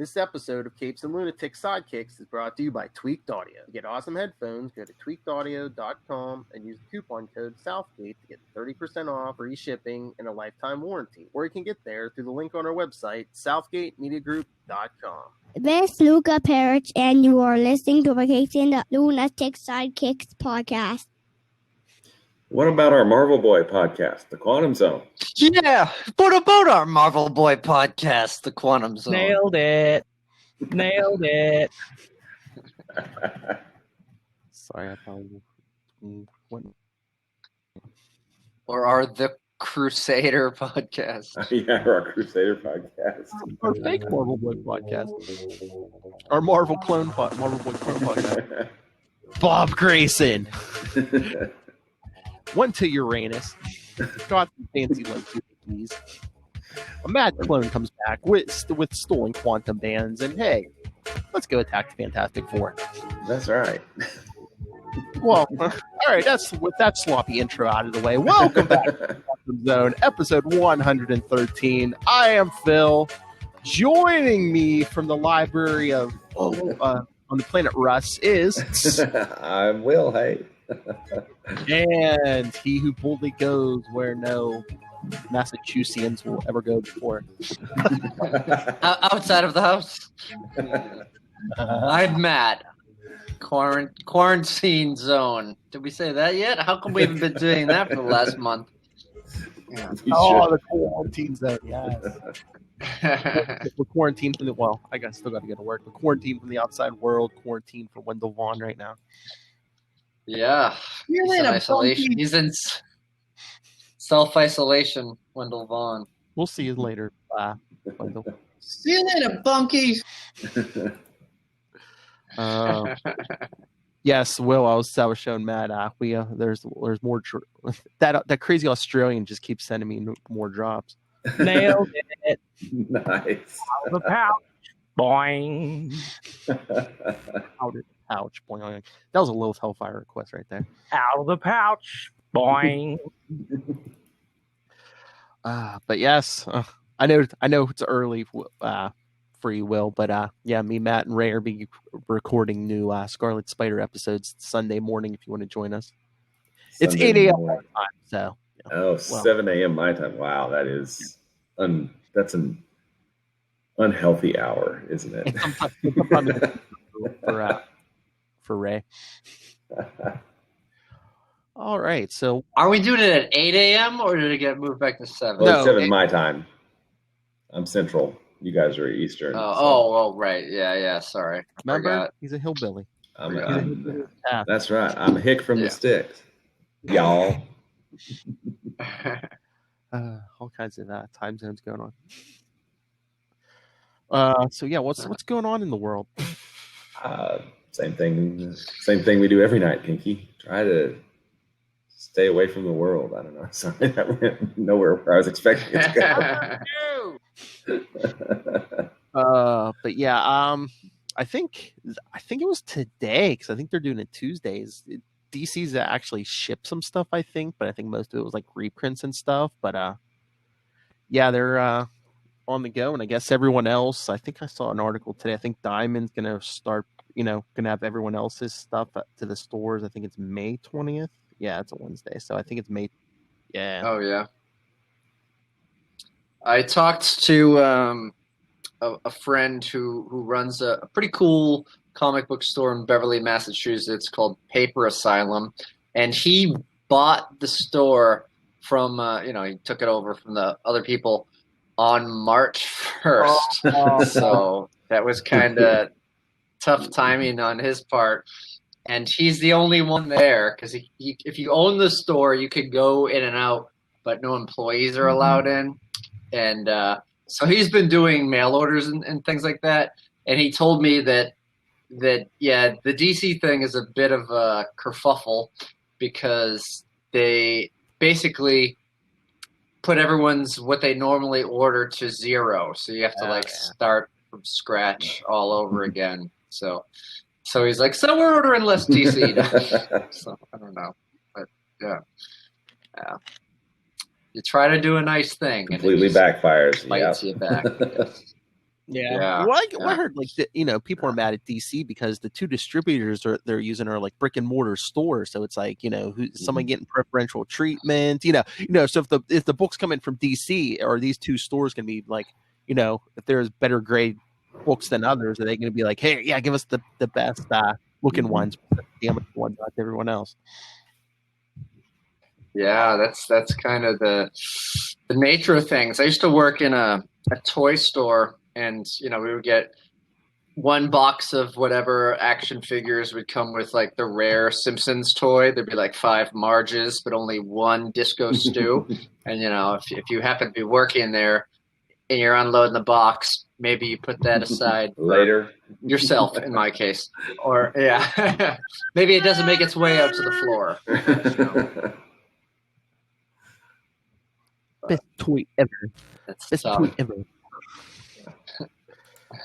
This episode of Capes and Lunatics Sidekicks is brought to you by Tweaked Audio. To get awesome headphones, go to tweakedaudio.com and use the coupon code Southgate to get 30% off, free shipping, and a lifetime warranty. Or you can get there through the link on our website, southgatemediagroup.com. This is Luca Parrish, and you are listening to the Capes and Lunatics Sidekicks Podcast. What about our Marvel Boy podcast, The Quantum Zone? Yeah, what about our Marvel Boy podcast, The Quantum Zone? Nailed it. Sorry, I probably went. Or our The Crusader podcast. Yeah, our Crusader podcast. Our fake Marvel Boy podcast. Our Marvel Boy clone podcast. Bob Grayson went to Uranus, got some fancy luxuries. A mad clone comes back with stolen quantum bands, and hey, let's go attack the Fantastic Four. That's right. Well, all right, with that sloppy intro out of the way, welcome back to the Quantum Zone, episode 113. I am Phil. Joining me from the library of on the planet Russ is I'm Will. Hey. And he who boldly goes where no Massachusettsians will ever go before. Outside of the house. I'm Matt. Quarantine zone. Did we say that yet? How come we haven't been doing that for the last month? The quarantine zone, yes. We're quarantined from I guess still got to get to work. We're quarantined from the outside world, quarantined for Wendell Vaughn right now. Yeah, he's in isolation. He's in self-isolation, Wendell Vaughn. We'll see you later, Wendell. See you later, bunkies. Yes, Will. I was showing Matt. There's more. That crazy Australian just keeps sending me more drops. Nailed it. Nice. Out of the pouch. Boing. Out of the pouch. Boing. That was a Lilith Hellfire request right there. Out of the pouch. Boing. But yes, I know it's early for you, Will, but me, Matt, and Ray are be recording new Scarlet Spider episodes Sunday morning if you want to join us. It's 8 a.m. my time, so. 7 a.m. my time. Wow, that is that's an unhealthy hour, isn't it? for Ray. All right, so are we doing it at 8 a.m. or did it get moved back to 7? Well, it's 7 my time. I'm Central. You guys are Eastern. Right. Yeah. Sorry. Remember, he's a hillbilly. That's right. I'm Hick from the sticks, y'all. All kinds of time zones going on. So yeah, what's going on in the world? Same thing we do every night, Pinky. Try to stay away from the world. I don't know. Sorry, that went nowhere where I was expecting it to go. But yeah, I think it was today because I think they're doing it Tuesdays. DC's actually shipped some stuff, I think, but I think most of it was like reprints and stuff. But they're on the go, and I guess everyone else. I think I saw an article today. I think Diamond's gonna start, gonna have everyone else's stuff to the stores. I think it's May 20th. Yeah, it's a Wednesday, so I think it's May. Yeah. Oh yeah. I talked to a friend who runs a pretty cool comic book store in Beverly, Massachusetts called Paper Asylum, and he bought the store from he took it over from the other people on March 1st. So that was kind of tough timing on his part, and he's the only one there because if you own the store you could go in and out, but no employees are allowed in, and so he's been doing mail orders and things like that, and he told me that the DC thing is a bit of a kerfuffle because they basically put everyone's what they normally order to 0, so you have to start from scratch all over again. So he's like, so we're ordering less DC now. So I don't know, but yeah. You try to do a nice thing, completely and it backfires. Bites you back. Yeah. Well, I Yeah. heard like people are mad at DC because the two distributors they're using are like brick and mortar stores. So it's like someone getting preferential treatment. So if the books come in from DC, are these two stores going to be like if there's better grade books than others, are they going to be like, hey, yeah, give us the best looking ones, damn it, ones like everyone else? Yeah, that's kind of the nature of things. I used to work in a toy store, and we would get one box of whatever action figures would come with like the rare Simpsons toy. There'd be like 5 Marges, but only one Disco Stew. And if you happen to be working there and you're unloading the box, maybe you put that aside later yourself. In my case, or maybe it doesn't make its way out to the floor. Best toy ever. That's Best tough. toy ever.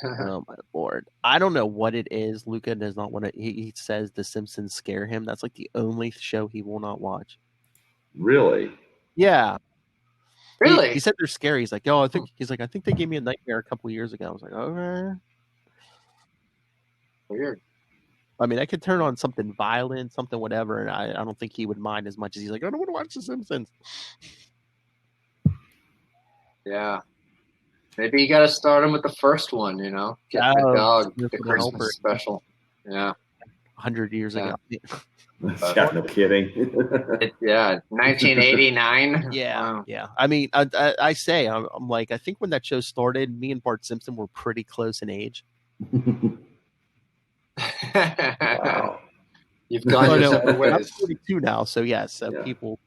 Oh my lord! I don't know what it is. Luca does not want to. He says The Simpsons scare him. That's like the only show he will not watch. Really? Yeah. Really? He said they're scary. He's like, I think they gave me a nightmare a couple years ago. I was like, okay. Weird. I mean, I could turn on something violent, something whatever, and I don't think he would mind as much as he's like, I don't want to watch The Simpsons. Yeah. Maybe you got to start him with the first one, Get the dog, the Christmas special. Yeah. 100 years ago. Yeah, no kidding. 1989. Yeah, Wow. yeah. I mean, I say, I'm like, I think when that show started, me and Bart Simpson were pretty close in age. Wow. You've gone your separate I'm ways. 42 now, so yes, Yeah. people.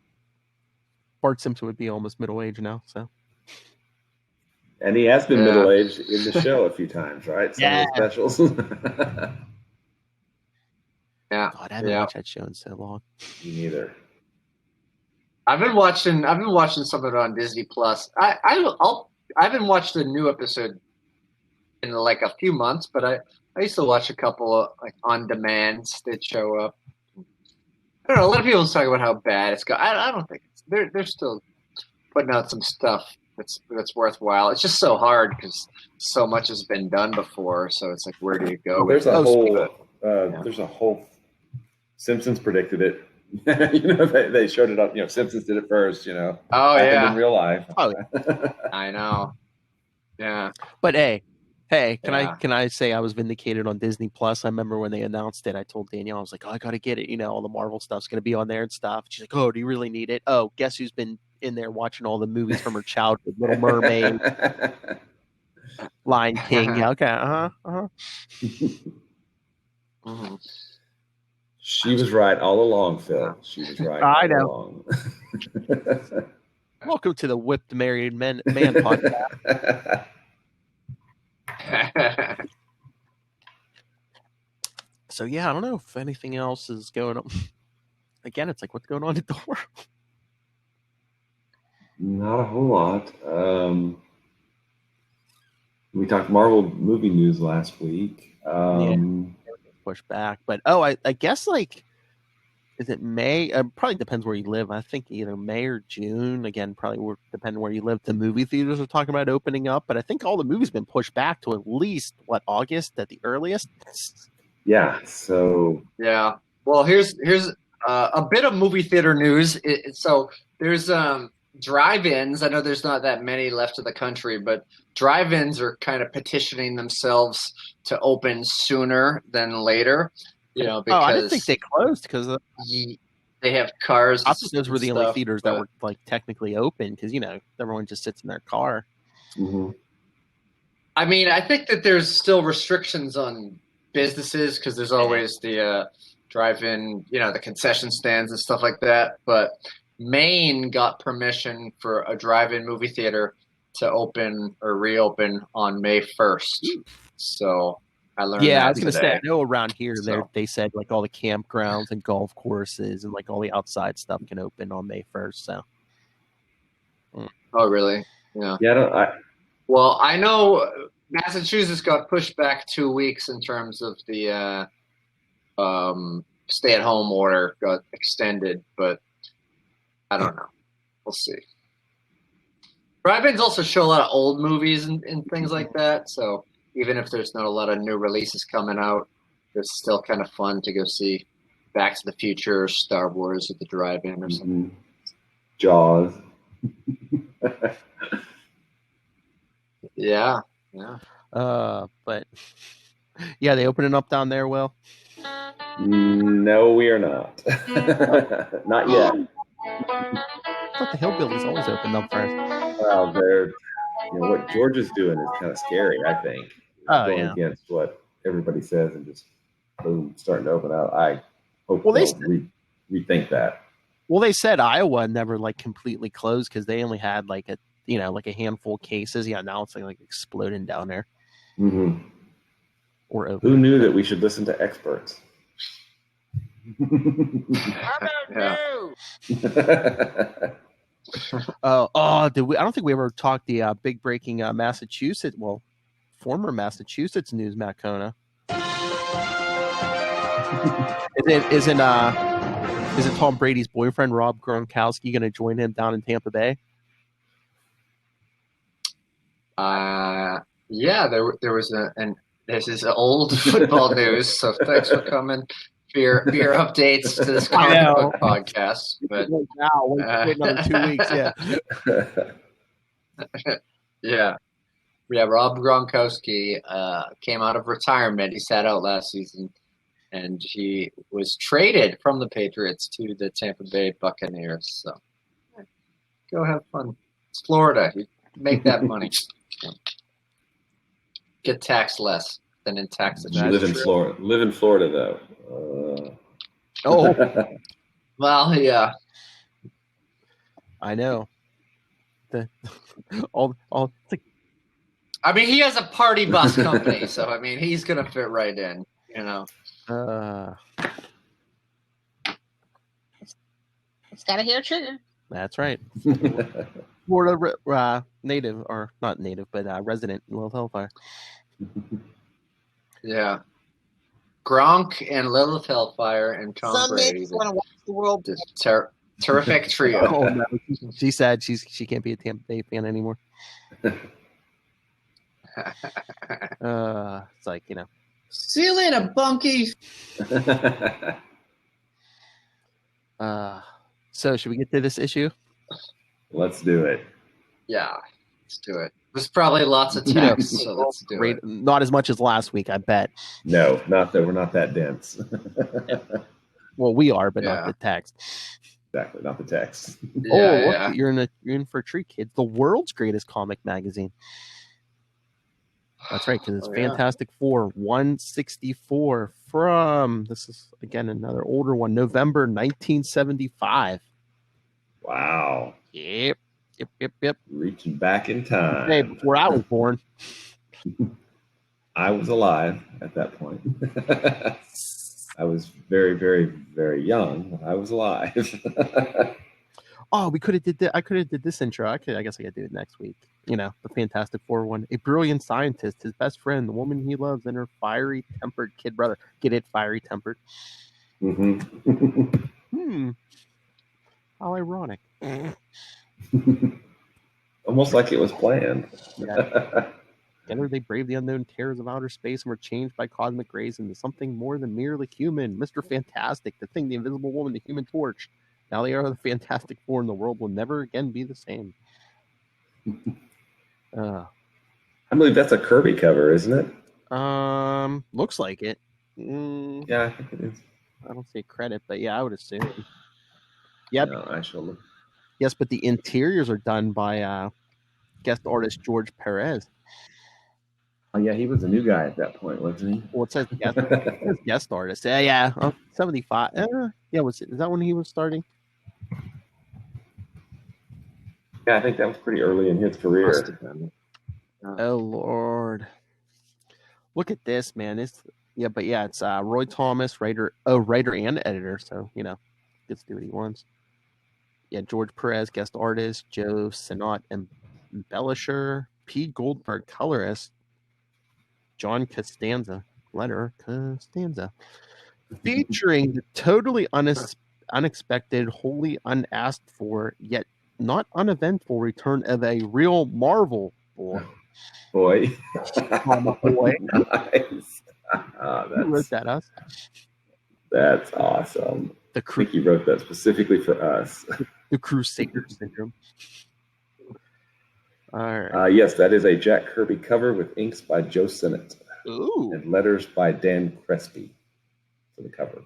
Bart Simpson would be almost middle age now, so. And he has been middle-aged in the show a few times, right? Some of the specials. Yeah. God, I haven't watched that show in so long. Me neither. I've been watching some of it on Disney Plus. I haven't watched a new episode in like a few months, but I used to watch a couple of like on demands that show up. I don't know. A lot of people talk about how bad it's got. I don't think they're still putting out some stuff that's worthwhile. It's just so hard because so much has been done before. So it's like, where do you go? There's a whole Simpsons predicted it. They showed it up. Simpsons did it first. Oh happened in real life. Oh, I know. Yeah. But hey, can I say I was vindicated on Disney Plus? I remember when they announced it, I told Danielle, I was like, I got to get it. All the Marvel stuff's going to be on there and stuff. She's like, oh, do you really need it? Oh, guess who's been in there watching all the movies from her childhood? Little Mermaid, Lion King. Yeah, okay. Mm-hmm. She was right all along, Phil. She was right all along. Welcome to the Whipped Married Man podcast. So yeah, I don't know if anything else is going on. Again, it's like, what's going on at the world? Not a whole lot. We talked Marvel movie news last week. Pushed back, but I guess like, is it May? Probably depends where you live. I think either May or June. Again, probably depending where you live. The movie theaters are talking about opening up, but I think all the movies been pushed back to at least August at the earliest. Yeah. So yeah. Well, here's a bit of movie theater news. So there's drive-ins. I know there's not that many left in the country, but drive-ins are kind of petitioning themselves to open sooner than later. Because I didn't think they closed because they have cars. I thought those were the only theaters that were like technically open because everyone just sits in their car. Mm-hmm. I mean, I think that there's still restrictions on businesses because there's always the drive-in, the concession stands and stuff like that. But Maine got permission for a drive-in movie theater to open or reopen on May 1st. So I learned that I was going to say, I know around here they said like all the campgrounds and golf courses and like all the outside stuff can open on May 1st. So. Oh, really? Yeah. Yeah. Well, I know Massachusetts got pushed back 2 weeks in terms of the stay-at-home order got extended, but I don't know. We'll see. Drive-ins also show a lot of old movies and things like that, so even if there's not a lot of new releases coming out, it's still kind of fun to go see Back to the Future or Star Wars at the drive-in or something. Jaws. Yeah. But yeah, they opening up down there, Will? No, we are not. Not yet. I thought the Hillbillies always opened up first. Well, what George is doing is kind of scary, I think. Going against what everybody says and just boom, starting to open out. I hope they rethink that. Well, they said Iowa never like completely closed because they only had like a handful of cases. Yeah, now it's like exploding down there. Mm-hmm. Or who knew that we should listen to experts? How about you? Did we? I don't think we ever talked the big breaking Massachusetts. Well, former Massachusetts news, Matt Kona. Isn't Tom Brady's boyfriend Rob Gronkowski going to join him down in Tampa Bay? Yeah, there was and this is old football news, so thanks for coming for your updates to this comic book podcast. But now, wait another 2 weeks, yeah. Rob Gronkowski came out of retirement. He sat out last season, and he was traded from the Patriots to the Tampa Bay Buccaneers. So go have fun. It's Florida. You make that money. Get taxed less than in Texas. Live in Florida, though. Well, yeah. I know. All it's like, I mean, he has a party bus company, so I mean, he's gonna fit right in. It's got a hair trigger. That's right. Florida native, or not native, but resident in Little Hellfire. Yeah. Gronk and Lilith Hellfire and Tom Brady. Want to watch the world. Just terrific trio. Oh, no. She said she can't be a Tampa Bay fan anymore. It's like, See you later, Bunky. So should we get to this issue? Let's do it. Yeah, let's do it. There's probably lots of text, so let's do it. Not as much as last week, I bet. No, not that we're not that dense. Well, we are, but not the text. Exactly, not the text. Look, you're in for a treat, kids. The world's greatest comic magazine. That's right, because it's Fantastic Four 164 from, this is, again, another older one, November 1975. Wow. Yep. Reaching back in time. Hey, before I was born. I was alive at that point. I was very, very, very young. I was alive. We could have did that. I could have did this intro. I guess I could do it next week. The Fantastic Four one. A brilliant scientist, his best friend, the woman he loves, and her fiery tempered kid brother. Get it? Fiery tempered. Mm-hmm. How ironic. Almost like it was planned. Together they brave the unknown terrors of outer space and were changed by cosmic rays into something more than merely human. Mr. Fantastic, the Thing, the Invisible Woman, the Human Torch. Now they are the Fantastic Four, and the world will never again be the same. I believe that's a Kirby cover, isn't it? Looks like it. Yeah, I think it is. I don't see credit, but yeah, I would assume. Yep. No, I shall look. Yes, but the interiors are done by guest artist George Perez. Oh yeah, he was a new guy at that point, wasn't he? Well, it says guest artist. Yeah, 75. Is that when he was starting? Yeah, I think that was pretty early in his career. Oh Lord, look at this, man! It's Roy Thomas, writer and editor. So gets to do what he wants. Yeah, George Perez, guest artist, Joe Sinot, embellisher, Pete Goldberg, colorist, John Costanza, featuring the totally unexpected, wholly unasked for, yet not uneventful return of a real Marvel Boy. Mama boy. Nice. Who wrote that? Us? That's awesome. I think you wrote that specifically for us. The Crusader Syndrome. All right. Yes, that is a Jack Kirby cover with inks by Joe Sinnott. Ooh. And letters by Dan Crespi for the cover.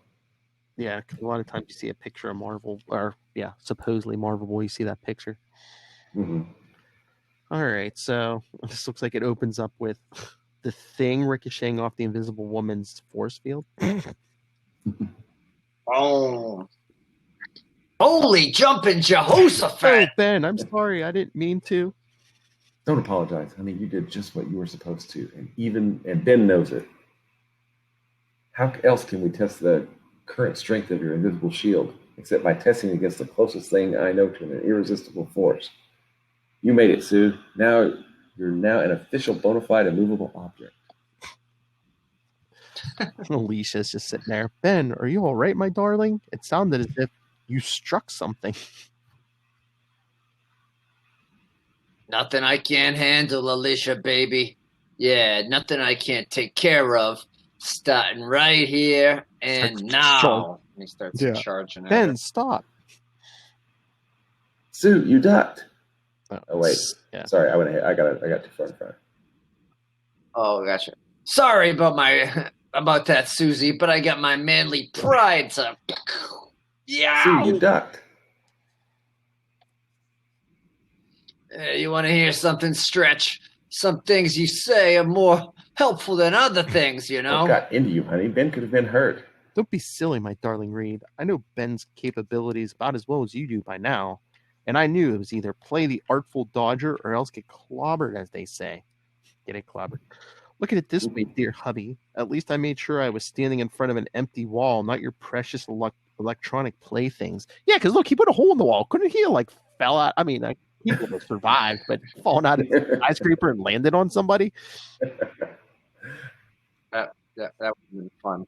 Yeah, because a lot of times you see a picture of Marvel, or supposedly Marvel Boy, you see that picture. Mm-hmm. All right, so this looks like it opens up with the Thing ricocheting off the Invisible Woman's force field. Oh. Holy jumping Jehoshaphat! Oh, Ben, I'm sorry. I didn't mean to. Don't apologize, honey. You did just what you were supposed to. And Ben knows it. How else can we test the current strength of your invisible shield except by testing against the closest thing I know to an irresistible force? You made it, Sue. Now you're an official bona fide immovable object. Alicia's just sitting there. Ben, are you all right, my darling? It sounded as if you struck something. Nothing I can't handle, Alicia, baby. Yeah, nothing I can't take care of. Starting right here and now. He starts charging. Ben, stop. Sue, you ducked. Oh wait. Yeah. Sorry, I got too far in front. Oh, gotcha. Sorry about that, Susie, but I got my manly pride to. Yeah. Sue, you ducked. You want to hear something, Stretch? Some things you say are more helpful than other things, you know? What got into you, honey? Ben could have been hurt. Don't be silly, my darling Reed. I know Ben's capabilities about as well as you do by now. And I knew it was either play the artful dodger or else get clobbered, as they say. Get it clobbered. Look at it this way, dear hubby. At least I made sure I was standing in front of an empty wall, not your precious electronic playthings. Yeah, because look, he put a hole in the wall. Couldn't he fell out? I mean, people have survived, but falling out of a skyscraper and landed on somebody? That would have been fun.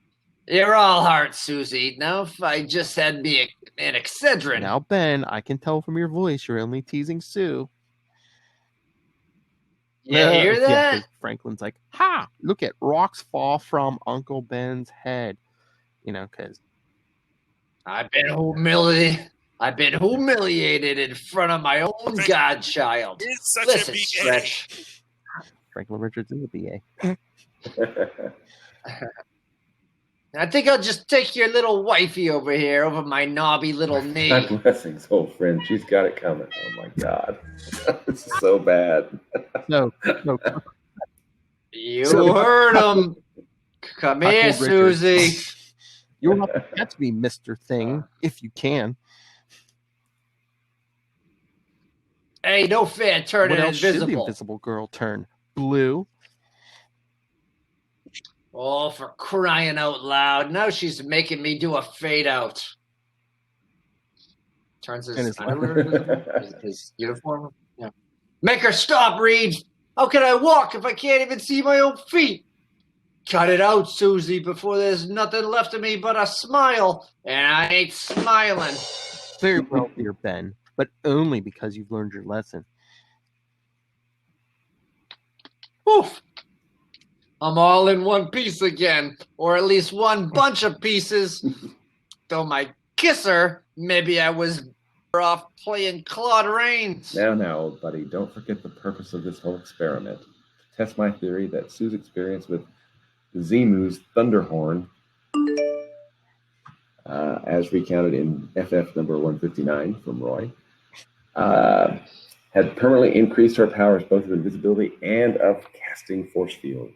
You're all heart, Susie. Now, if I just had me an Excedrin. Now, Ben, I can tell from your voice you're only teasing Sue. You hear that? Yeah, Franklin's like, ha! Look at rocks fall from Uncle Ben's head. You know, because I've been humiliated in front of my own godchild. Listen, Stretch. Franklin Richards is a BA. I think I'll just take your little wifey over my knobby little knee. God blessings, old friend. She's got it coming. Oh my God. This is so bad. No. You heard him. Come here, Susie. You'll have to catch me, Mr. Thing, if you can. Hey, no fair turning invisible. Should the invisible girl turn blue? Oh, for crying out loud. Now she's making me do a fade out. Turns his uniform. Yeah. Make her stop, Reed. How can I walk if I can't even see my own feet? Cut it out, Susie, before there's nothing left of me but a smile. And I ain't smiling. Very well, dear Ben, but only because you've learned your lesson. Oof. I'm all in one piece again, or at least one bunch of pieces. Though my kisser, maybe I was better off playing Claude Rains. Now, old buddy, don't forget the purpose of this whole experiment. To test my theory that Sue's experience with the Zemu's Thunderhorn, as recounted in FF number 159 from Roy, had permanently increased her powers both of invisibility and of casting force fields.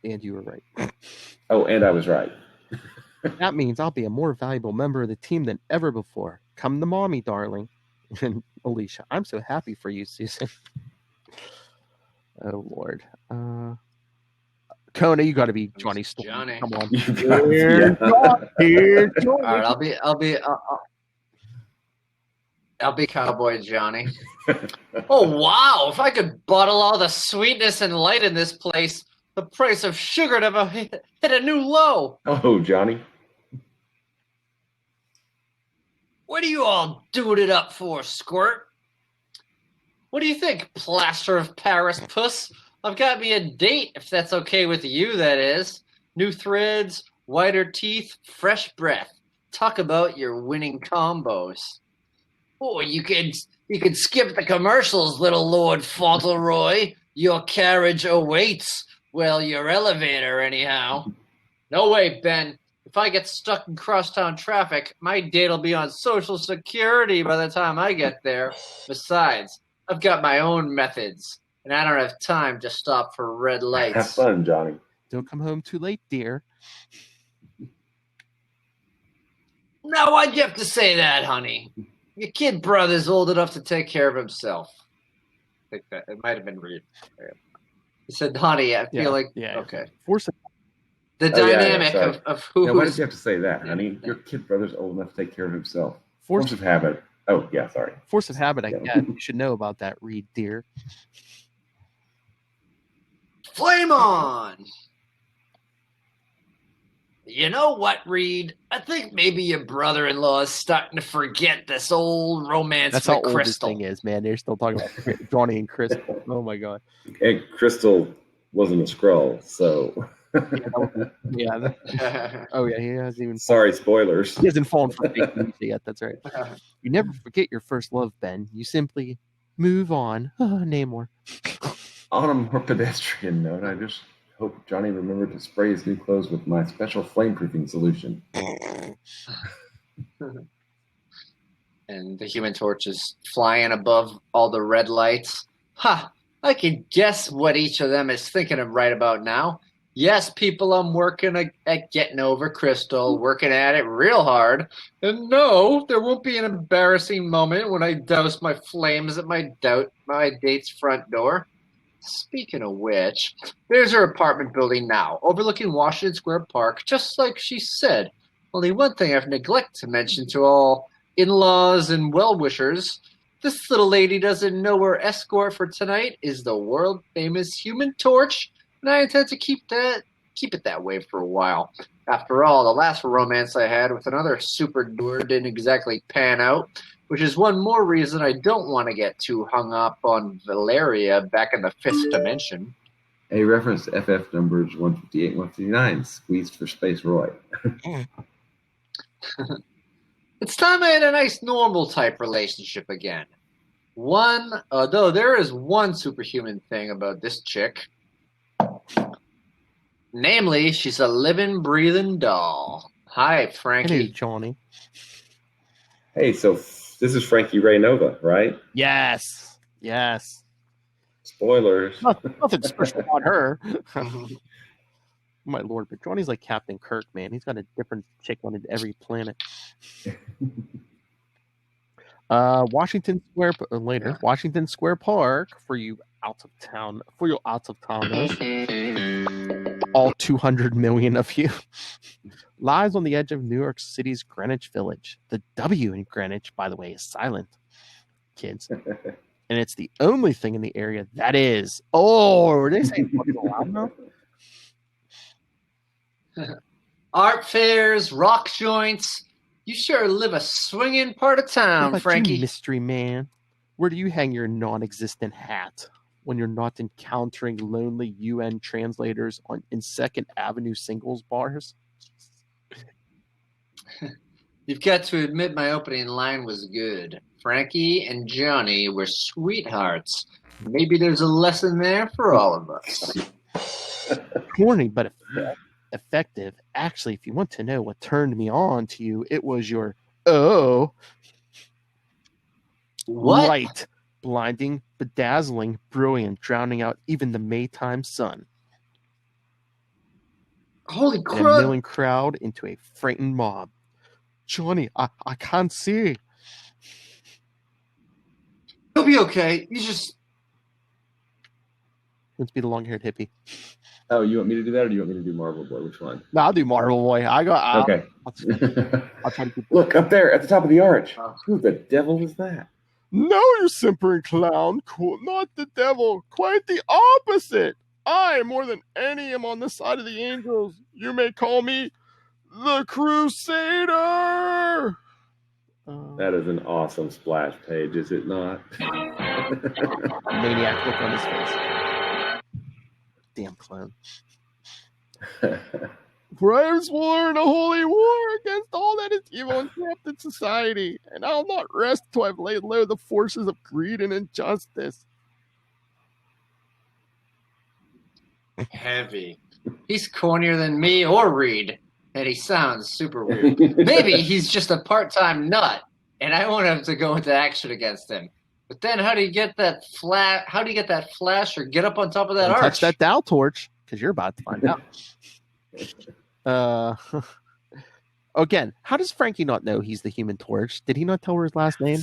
And you were right. Oh, and I was right. That means I'll be a more valuable member of the team than ever before. Come to mommy, darling. And Alicia, I'm so happy for you, Susan. Oh, Lord. Kona, you got to be Johnny Storm. Johnny. Come on. Here's Johnny. All right, I'll be Cowboy Johnny. Oh, wow. If I could bottle all the sweetness and light in this place, the price of sugar never hit a new low. Oh, Johnny. What are you all doing it up for, Squirt? What do you think, plaster of Paris puss? I've got me a date, if that's okay with you, that is. New threads, whiter teeth, fresh breath. Talk about your winning combos. Oh, you could skip the commercials, little Lord Fauntleroy. Your carriage awaits. Well, your elevator, anyhow. No way, Ben. If I get stuck in crosstown traffic, my date'll be on Social Security by the time I get there. Besides, I've got my own methods, and I don't have time to stop for red lights. Have fun, Johnny. Don't come home too late, dear. Now, why'd you have to say that, honey? Your kid brother's old enough to take care of himself. I think that it might have been Reed. He said, honey, I feel like... Yeah. Okay. Force it. The dynamic of who... Now, why did you have to say that, honey? Your kid brother's old enough to take care of himself. Force of habit. Oh, yeah, sorry. Force of habit, I guess. You should know about that, Reed, dear. Flame on! You know what, Reed? I think maybe your brother-in-law is starting to forget this old romance That's with how old Crystal. this thing is, man. They're still talking about Johnny and Crystal. Oh, my God. And Crystal wasn't a Skrull, so... Yeah. Oh, yeah, he hasn't even... Sorry, spoilers. He hasn't fallen for fake news yet, that's right. You never forget your first love, Ben. You simply move on. Namor. On a more pedestrian note, I just hope Johnny remembered to spray his new clothes with my special flame-proofing solution. And the Human Torch is flying above all the red lights. Ha! I can guess what each of them is thinking of right about now. Yes, people, I'm working at getting over Crystal, working at it real hard. And no, there won't be an embarrassing moment when I douse my flames at my date's front door. Speaking of which, there's her apartment building now, overlooking Washington Square Park, just like she said. Only one thing I've neglected to mention to all in-laws and well-wishers, this little lady doesn't know her escort for tonight is the world-famous Human Torch, and I intend to keep it that way for a while. After all, the last romance I had with another super doer didn't exactly pan out, which is one more reason I don't want to get too hung up on Valeria back in the fifth dimension. A reference to FF numbers 158 and 159, squeezed for Space Roy. It's time I had a nice normal type relationship again. Though there is one superhuman thing about this chick. Namely, she's a living, breathing doll. Hi, Frankie. Hey, Johnny. Hey, so this is Frankie Ray Nova, right? Yes. Spoilers. Nothing special about her. My lord, but Johnny's like Captain Kirk, man. He's got a different chick on every planet. Washington Square Park for you out of towners, all 200 million of you, lies on the edge of New York City's Greenwich Village. The W in Greenwich, by the way, is silent, kids, and it's the only thing in the area that is. Oh, are they saying fucking loud now? Art fairs, rock joints. You sure live a swinging part of town, Frankie. You, mystery man? Where do you hang your non-existent hat when you're not encountering lonely UN translators in 2nd Avenue singles bars? You've got to admit my opening line was good. Frankie and Johnny were sweethearts. Maybe there's a lesson there for all of us. Corny, but effective. Actually, if you want to know what turned me on to you, it was your what? Light, blinding, bedazzling, brilliant, drowning out even the Maytime sun. Holy And crap! a milling crowd into a frightened mob. Johnny, I can't see. You'll be okay. You just... Let's be the long-haired hippie. Oh, you want me to do that, or do you want me to do Marvel Boy? Which one? No, I'll do Marvel Boy. Okay. I'll try to keep Look, up there at the top of the arch. Who the devil is that? No, you simpering clown. Cool. Not the devil. Quite the opposite. I, more than any, am on the side of the angels. You may call me the Crusader. That is an awesome splash page, is it not? Maniac look on his face. Damn clown. For I have sworn a holy war against all that is evil and corrupt in society, and I'll not rest till I've laid low the forces of greed and injustice. Heavy. He's cornier than me or Reed, and he sounds super weird. Maybe he's just a part-time nut, and I won't have to go into action against him. But then how do you get that flash or get up on top of that Don't arch? touch that Dow torch, because you're about to find out. Again, how does Frankie not know he's the Human Torch? Did he not tell her his last name?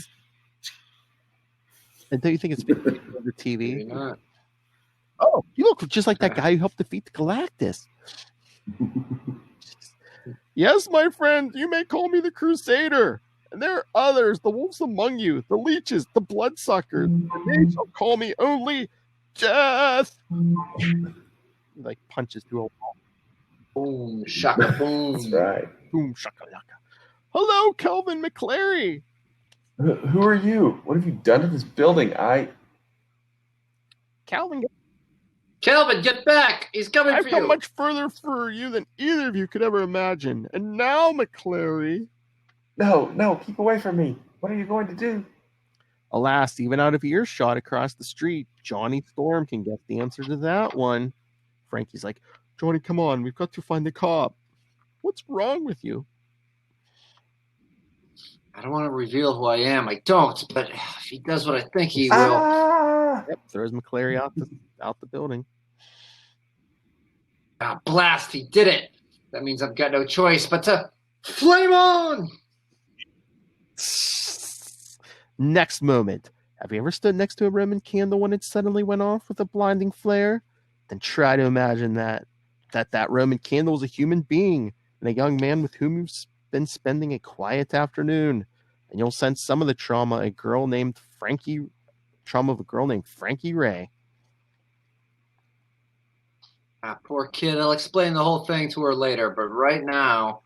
And do you think it's on the TV? Maybe not. Oh, you look just like that guy who helped defeat the Galactus. Yes, my friend, you may call me the Crusader. And there are others, the wolves among you, the leeches, the bloodsuckers. And they shall call me only Death. Like punches through a wall. Boom, shaka, boom. That's right. Boom, shakalaka. Hello, Kelvin McClary. Who are you? What have you done to this building? Calvin, Kelvin, get back! He's coming I've for come you. much further for you than either of you could ever imagine. And now, McClary. No, keep away from me. What are you going to do? Alas, even out of earshot across the street, Johnny Storm can get the answer to that one. Frankie's like, Johnny, come on, we've got to find the cop. What's wrong with you? I don't want to reveal who I am. I don't, but if he does what I think he will. Yep, throws McClary out the building. Ah, blast, he did it. That means I've got no choice but to flame on! Next moment. Have you ever stood next to a Roman candle when it suddenly went off with a blinding flare? Then try to imagine that Roman candle is a human being and a young man with whom you've been spending a quiet afternoon. And you'll sense some of the trauma of a girl named Frankie Ray. Ah, poor kid. I'll explain the whole thing to her later, but right now,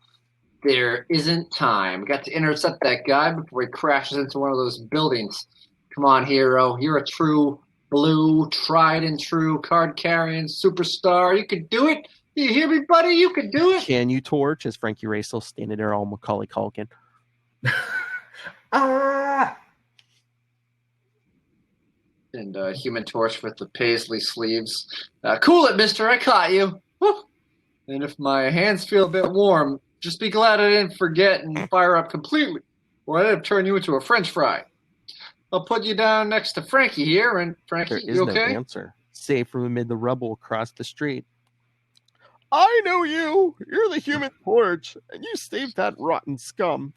there isn't time. We got to intercept that guy before he crashes into one of those buildings. Come on, hero. You're a true blue, tried and true, card-carrying superstar. You can do it. You hear me, buddy? You can do it. Can you torch? As Frankie Ray still standing there all Macaulay Culkin. And Human Torch with the paisley sleeves. Cool it, mister. I caught you. Woo. And if my hands feel a bit warm, just be glad I didn't forget and fire up completely, or I'd have turned you into a French fry. I'll put you down next to Frankie here, and Frankie, There is you okay? no answer, save from amid the rubble across the street. I know you! You're the Human Torch, and you saved that rotten scum.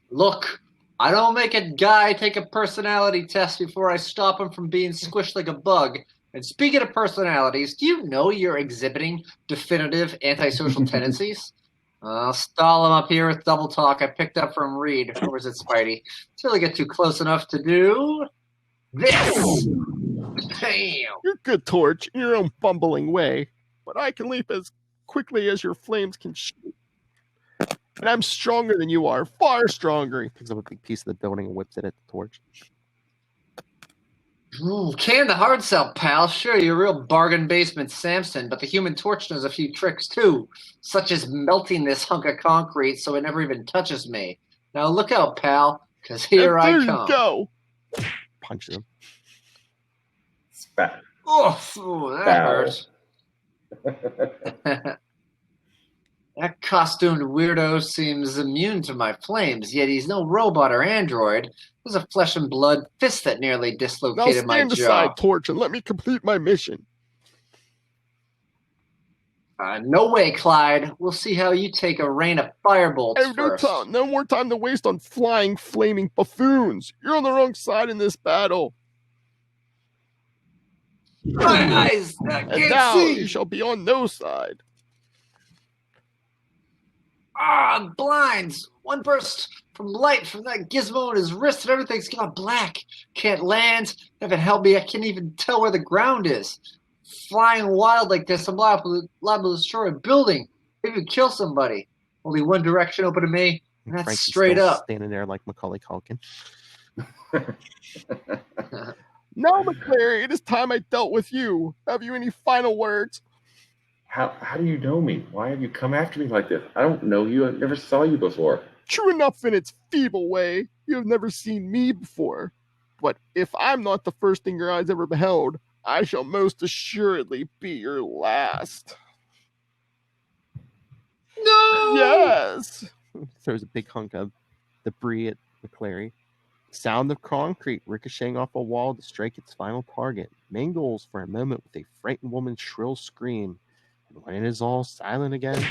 Look, I don't make a guy take a personality test before I stop him from being squished like a bug. And speaking of personalities, do you know you're exhibiting definitive antisocial tendencies? I'll stall him up here with double talk I picked up from Reed. Or is it Spidey? Till I get too close enough to do this. Damn. You're good, Torch, in your own bumbling way, but I can leap as quickly as your flames can shoot. And I'm stronger than you are, far stronger. He picks up a big piece of the building and whips it at the Torch. Ooh, can the hard sell, pal. Sure, you're a real bargain basement Samson, but the Human Torch knows a few tricks too, such as melting this hunk of concrete so it never even touches me. Now look out, pal, because here I come. There you go. Punches him. Spat. Oh, that hurt. That costumed weirdo seems immune to my flames, yet he's no robot or android. There's a flesh and blood fist that nearly Now dislocated my stand jaw. aside, Torch, and let me complete my mission. No way, Clyde. We'll see how you take a rain of firebolts I have first. no more time to waste on flying, flaming buffoons. You're on the wrong side in this battle. My eyes, I And can't now see. you shall be on no side. Ah, blinds. One burst from light from that gizmo in his wrist and everything's gone black. Can't land. Haven't helped me. I can't even tell where the ground is. Flying wild like this, I'm liable to destroy a building. Maybe kill somebody. Only one direction open to me, and that's Frankie's straight still up. standing there like Macaulay Culkin. No, McClary, it is time I dealt with you. Have you any final words? How do you know me? Why have you come after me like this? I don't know you. I never saw you before. True enough in its feeble way. You have never seen me before. But if I'm not the first thing your eyes ever beheld, I shall most assuredly be your last. No! Yes! Throws a big hunk of debris at McClary. Sound of concrete ricocheting off a wall to strike its final target mingles for a moment with a frightened woman's shrill scream. And when it is all silent again...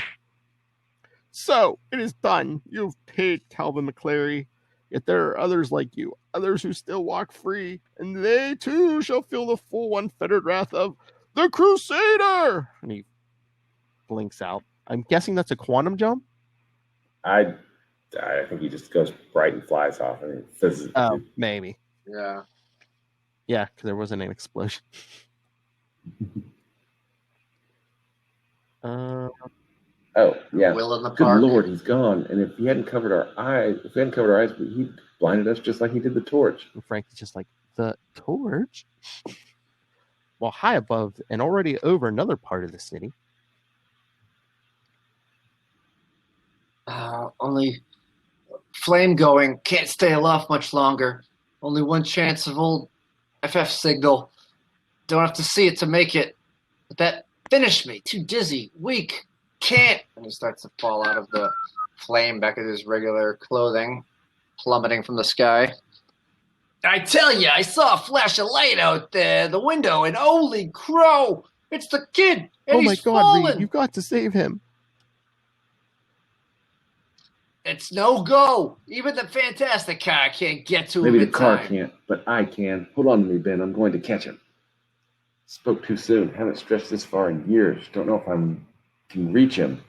So, it is done. You've paid Calvin McClary. Yet there are others like you, others who still walk free, and they too shall feel the full unfettered wrath of the Crusader! And he blinks out. I'm guessing that's a quantum jump? I think he just goes bright and flies off. I mean, maybe. Yeah. Yeah, because there wasn't an explosion. Oh, yeah. Will in the Good park. Lord, he's gone. And if he hadn't covered our eyes, he blinded us just like he did the torch. And Frank is just like, the torch? Well, high above and already over another part of the city. Only flame going. Can't stay aloft much longer. Only one chance of old FF signal. Don't have to see it to make it. But that finished me. Too dizzy. Weak. Can't. And he starts to fall out of the flame back into his regular clothing, plummeting from the sky. I tell you, I saw a flash of light out there, the window, and holy crow, it's the kid, and oh my he's God, fallen. Reed, you've got to save him. It's no go. Even the fantastic car can't get to him Maybe the in car time. can't, but I can. Hold on to me, Ben. I'm going to catch him. Spoke too soon. Haven't stretched this far in years. Don't know if I can reach him.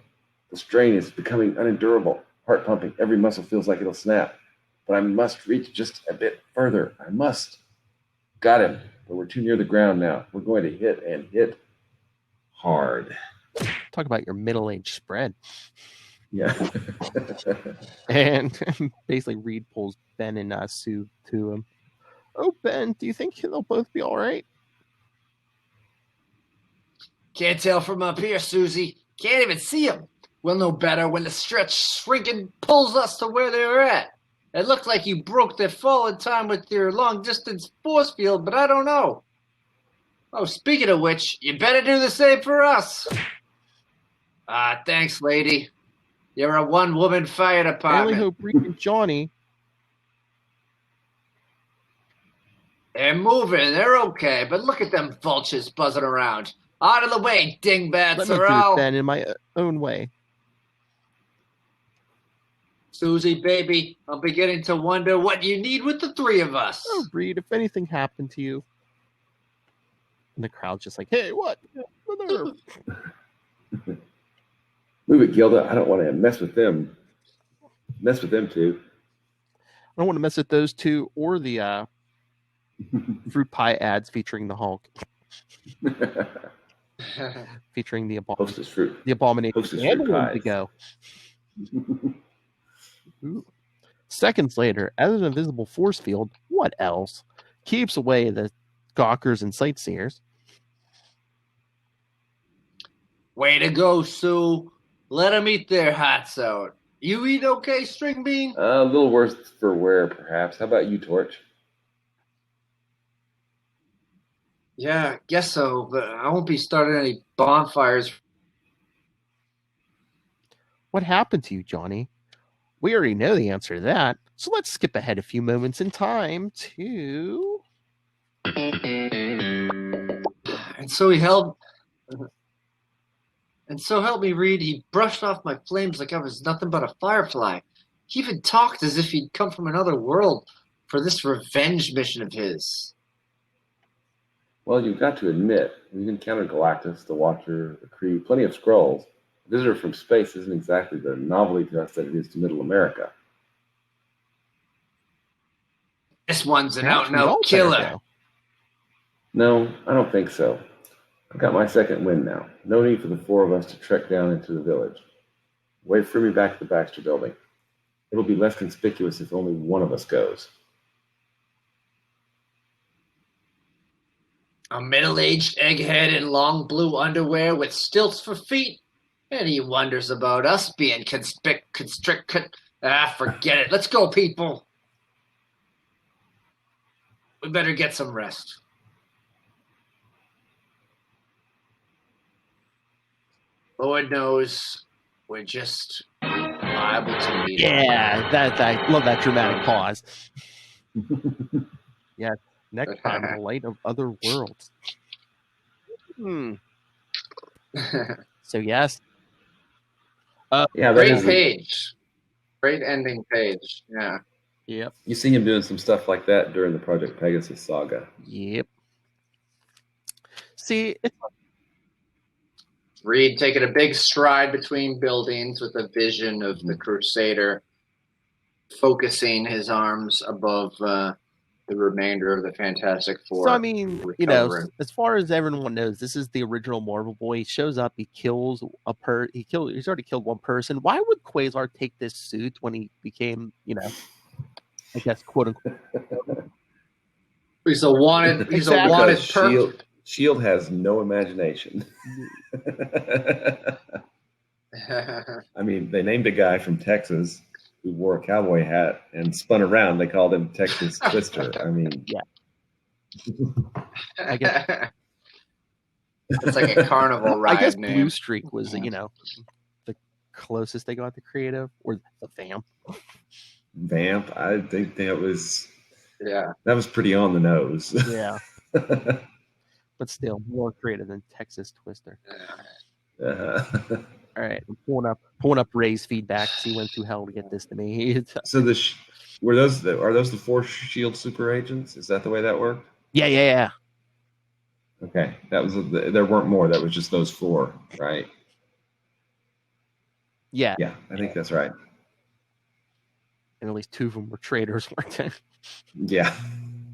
The strain is becoming unendurable. Heart pumping. Every muscle feels like it'll snap. But I must reach just a bit further. I must. Got him. But we're too near the ground now. We're going to hit and hit hard. Talk about your middle-aged spread. Yeah. And basically Reed pulls Ben and Sue to him. Oh, Ben, do you think they'll both be all right? Can't tell from up here, Susie. Can't even see him. We'll know better when the stretch shrinking pulls us to where they were at. It looked like you broke their fall in time with your long-distance force field, but I don't know. Oh, speaking of which, you better do the same for us. Thanks, lady. You're a one-woman fire I department. only hope Reed and Johnny... They're moving. They're okay, but look at them vultures buzzing around. Out of the way, dingbats, Let me or do I'll... it, Ben, in my own way. Susie, baby, I'm beginning to wonder what you need with the three of us. Oh, Reed, if anything happened to you... And the crowd's just like, hey, what? Move it, Gilda. I don't want to mess with them. Mess with them, too. I don't want to mess with those two or the fruit pie ads featuring the Hulk. Featuring the Hostess fruit. The abomination. Hostess And fruit one pies. to go. Ooh. Seconds later, as an invisible force field, what else, keeps away the gawkers and sightseers. Way to go, Sue. Let them eat their hearts out. You eat okay, String Bean? A little worse for wear, perhaps. How about you, Torch? Yeah, guess so, but I won't be starting any bonfires. What happened to you, Johnny? We already know the answer to that, so let's skip ahead a few moments in time to... And so help me Reed, he brushed off my flames like I was nothing but a firefly. He even talked as if he'd come from another world for this revenge mission of his. Well, you've got to admit, we've encountered Galactus, the Watcher, the Kree, plenty of Skrulls. A visitor from space isn't exactly the novelty to us that it is to Middle America. This one's an Perhaps we out-and-out all better killer. go. No, I don't think so. I've got my second wind now. No need for the four of us to trek down into the village. Wait for me back at the Baxter building. It'll be less conspicuous if only one of us goes. A middle-aged egghead in long blue underwear with stilts for feet, and he wonders about us being constricted. Forget it. Let's go, people. We better get some rest. Lord knows we're just liable to meet. Yeah, I love that dramatic pause. Yeah, next time in the light of other worlds. So yes. Yeah, great page. Great ending page. Yeah. Yep. You see him doing some stuff like that during the Project Pegasus saga. Yep. See, it's Reed taking a big stride between buildings with a vision of the Crusader focusing his arms above the remainder of the Fantastic Four. So, I mean, as far as everyone knows, this is the original Marvel Boy. He shows up, he kills he's already killed one person. Why would Quasar take this suit when he became, I guess, quote unquote? He's a wanted perp. Shield has no imagination. I mean, they named a guy from Texas who wore a cowboy hat and spun around. They called him Texas Twister. I mean, yeah. I guess it's like a carnival ride. I guess name. Blue Streak was, the closest they got to creative, or the Vamp. Vamp. I think that was. Yeah. That was pretty on the nose. Yeah. But still more creative than Texas Twister. All right, I'm pulling up Ray's feedback. See went through hell to get this to me. So are those the 4 Shield super agents? Is that the way that worked? Yeah. Okay, that was there weren't more. That was just those 4, right? Yeah, I think that's right. And at least 2 of them were traitors, weren't they? Yeah.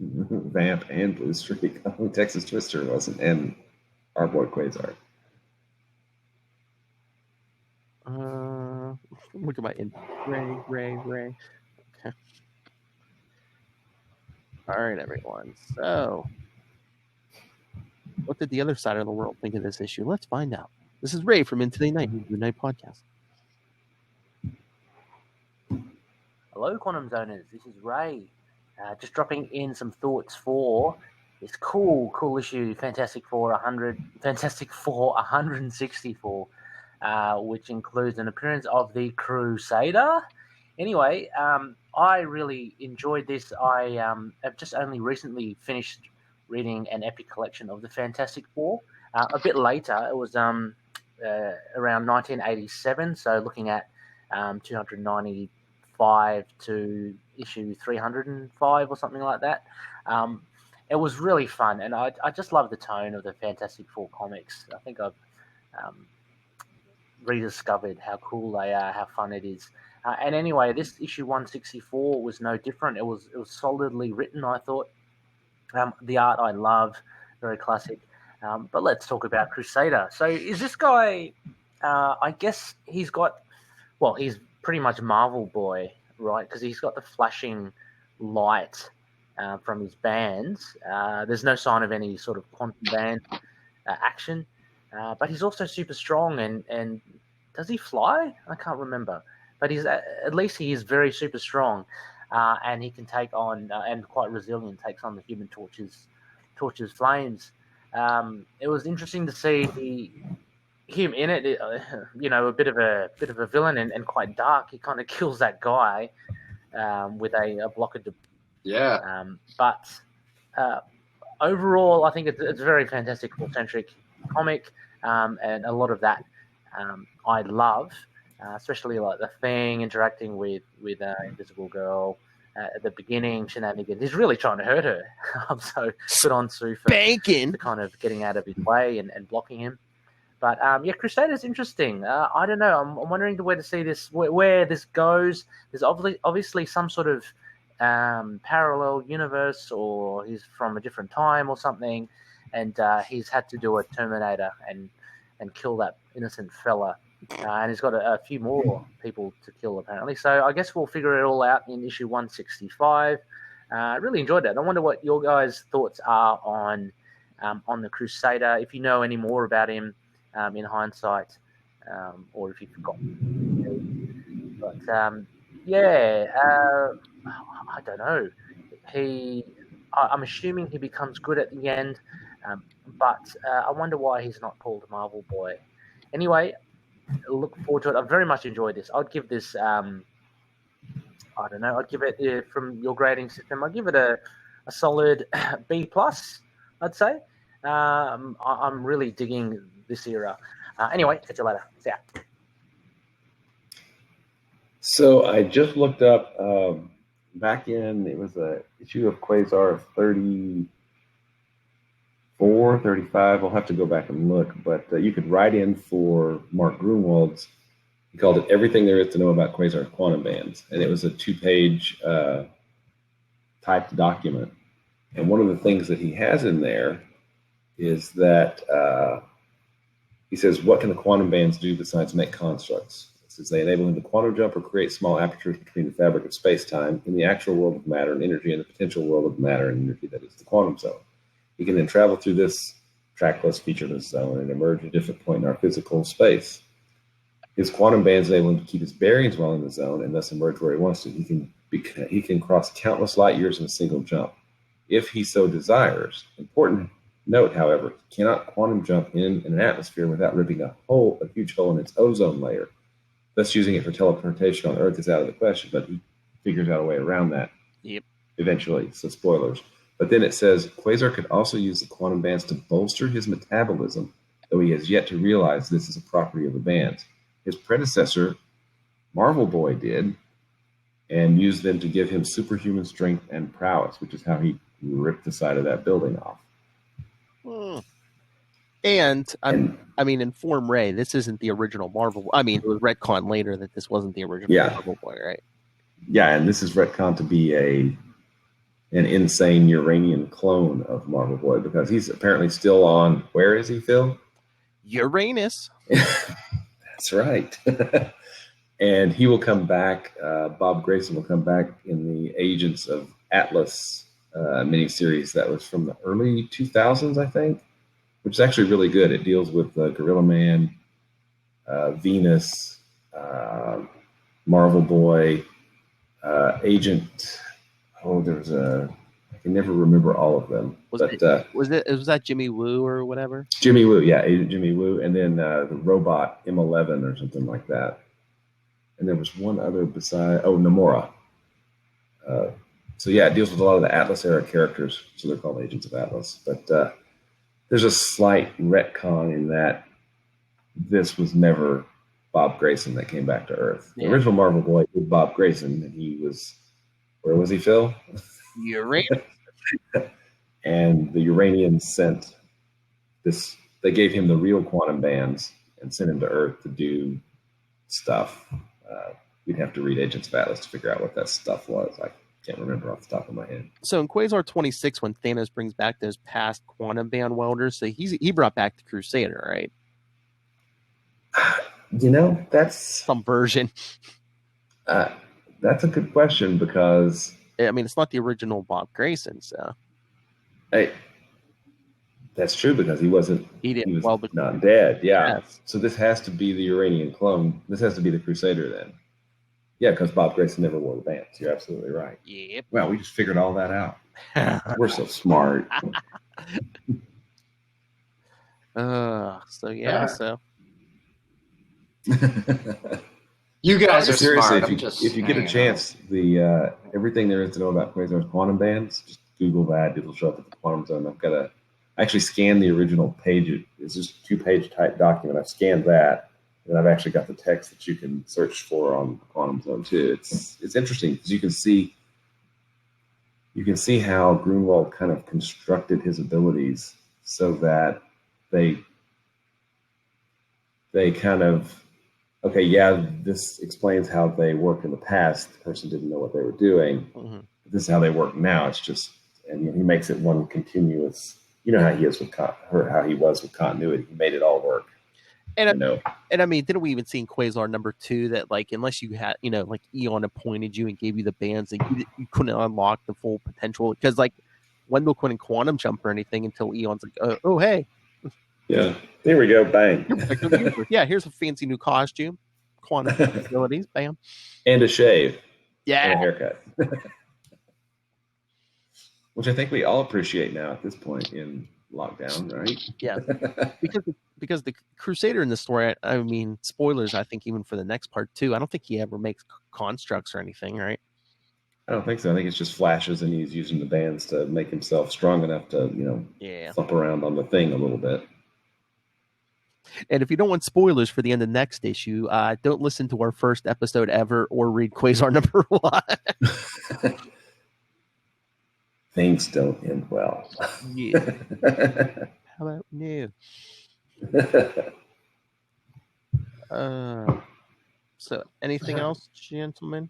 Vamp and Blue Streak. Texas Twister wasn't, and our boy Quasar. Look at my Ray. Okay. All right, everyone. So, what did the other side of the world think of this issue? Let's find out. This is Ray from Into the Night Podcast. Hello, Quantum Zoners. This is Ray. Just dropping in some thoughts for this cool issue, Fantastic Four 164, which includes an appearance of the Crusader. Anyway, I really enjoyed this. I have just only recently finished reading an epic collection of the Fantastic Four. A bit later, it was around 1987, so looking at 295 to issue 305 or something like that. It was really fun, and I just love the tone of the Fantastic Four comics. I think I've rediscovered how cool they are, how fun it is. And anyway, this issue 164 was no different. It was solidly written, I thought. The art I love, very classic. But let's talk about Crusader. So is this guy, I guess he's pretty much Marvel Boy, right? Because he's got the flashing light from his bands. There's no sign of any sort of quantum band action. But he's also super strong, and does he fly? I can't remember. But at least he is very super strong, and he can take on, and quite resilient, takes on the Human Torch's flames. It was interesting to see him in it. A bit of a villain and quite dark. He kind of kills that guy with a block of. But overall, I think it's a very Fantastic Four-centric comic, and a lot of that I love, especially like the Thing interacting with Invisible Girl at the beginning, shenanigans. He's really trying to hurt her. So good on Sue for kind of getting out of his way and blocking him. But Crusader's interesting. I don't know. I'm wondering where to see this, where this goes. There's obviously some sort of parallel universe, or he's from a different time or something, and he's had to do a Terminator and kill that innocent fella, and he's got a few more people to kill apparently. So I guess we'll figure it all out in issue 165. Really enjoyed it. I wonder what your guys' thoughts are on on the Crusader. If you know any more about him in hindsight, or if you've forgotten. But I don't know. I'm assuming he becomes good at the end, but I wonder why he's not called Marvel Boy. Anyway, look forward to it. I've very much enjoyed this. I'd give this, I don't know, I'd give it, from your grading system, I'd give it a solid B+, I'd say. I'm really digging this era. Anyway, catch you later. See ya. So I just looked up, back in, it was a issue of Quasar 34, 35. I'll have to go back and look, but you could write in for Mark Grunwald's. He called it Everything There Is to Know About Quasar's Quantum Bands, and it was a 2-page typed document. And one of the things that he has in there is that he says, what can the quantum bands do besides make constructs? It says they enable him to quantum jump or create small apertures between the fabric of space-time in the actual world of matter and energy and the potential world of matter and energy that is the quantum zone. He can then travel through this trackless, featureless zone and emerge at a different point in our physical space. His quantum bands enable him to keep his bearings while in the zone and thus emerge where he wants to. He can cross countless light years in a single jump, if he so desires. Important note, however, he cannot quantum jump in an atmosphere without ripping a huge hole in its ozone layer. Thus, using it for teleportation on Earth is out of the question, but he figures out a way around that eventually. So spoilers. But then it says, Quasar could also use the quantum bands to bolster his metabolism, though he has yet to realize this is a property of the bands. His predecessor, Marvel Boy, did, and used them to give him superhuman strength and prowess, which is how he ripped the side of that building off. And inform Ray, this isn't the original Marvel. I mean, it was retcon later that this wasn't the original Marvel Boy, right? Yeah, and this is retcon to be an insane Uranian clone of Marvel Boy, because he's apparently still on, where is he, Phil? Uranus. That's right. And he will come back, Bob Grayson will come back in the Agents of Atlas miniseries that was from the early 2000s, I think, which is actually really good. It deals with Gorilla Man, Venus, Marvel Boy, Agent. I can never remember all of them. Was that Jimmy Woo or whatever? Jimmy Woo, yeah, Agent Jimmy Woo, and then the robot M11 or something like that. And there was one other Namora. So yeah, it deals with a lot of the Atlas era characters, so they're called Agents of Atlas. But there's a slight retcon in that this was never Bob Grayson that came back to Earth. Yeah. The original Marvel Boy was Bob Grayson, and he was, where was he, Phil? Uranus. And the Uranians sent this, they gave him the real quantum bands and sent him to Earth to do stuff. We'd have to read Agents of Atlas to figure out what that stuff was. I can't remember off the top of my head. So in Quasar 26, when Thanos brings back those past quantum band welders, so he brought back the Crusader, right? That's some version. That's a good question, because it's not the original Bob Grayson, so that's true, because he was not dead. Yeah. Yes. So this has to be the Uranian clone. This has to be the Crusader then. Yeah, because Bob Grayson never wore the bands. You're absolutely right. Yep. Well, we just figured all that out. We're so smart. So. You guys are seriously, smart. If you get a chance, the Everything There Is to Know About Quasar's Quantum Bands, just Google that. It'll show up at the Quantum Zone. I actually scanned the original page. It's just a 2-page type document. I've scanned that, and I've actually got the text that you can search for on the Quantum Zone too. It's interesting, because you can see how Grunwald kind of constructed his abilities so that they kind of, this explains how they worked in the past. The person didn't know what they were doing. Mm-hmm. This is how they work now. It's just, and he makes it one continuous. You know how he is how he was with continuity. He made it all work. And didn't we even see in Quasar number 2 that, unless you had, Eon appointed you and gave you the bands, that you couldn't unlock the full potential? Because Wendell couldn't quantum jump or anything until Eon's like, oh hey. Yeah. There we go. Bang. Yeah, here's a fancy new costume. Quantum abilities. Bam. And a shave. Yeah. And a haircut. Which I think we all appreciate now at this point in lockdown, right? Yeah. Because the Crusader in the story, I mean, spoilers, I think even for the next part too, I don't think he ever makes constructs or anything, right? I don't think so. I think it's just flashes, and he's using the bands to make himself strong enough to, thump around on the thing a little bit. And if you don't want spoilers for the end of next issue, don't listen to our first episode ever or read Quasar number 1. Things don't end well. Yeah. How about new? So anything else, gentlemen?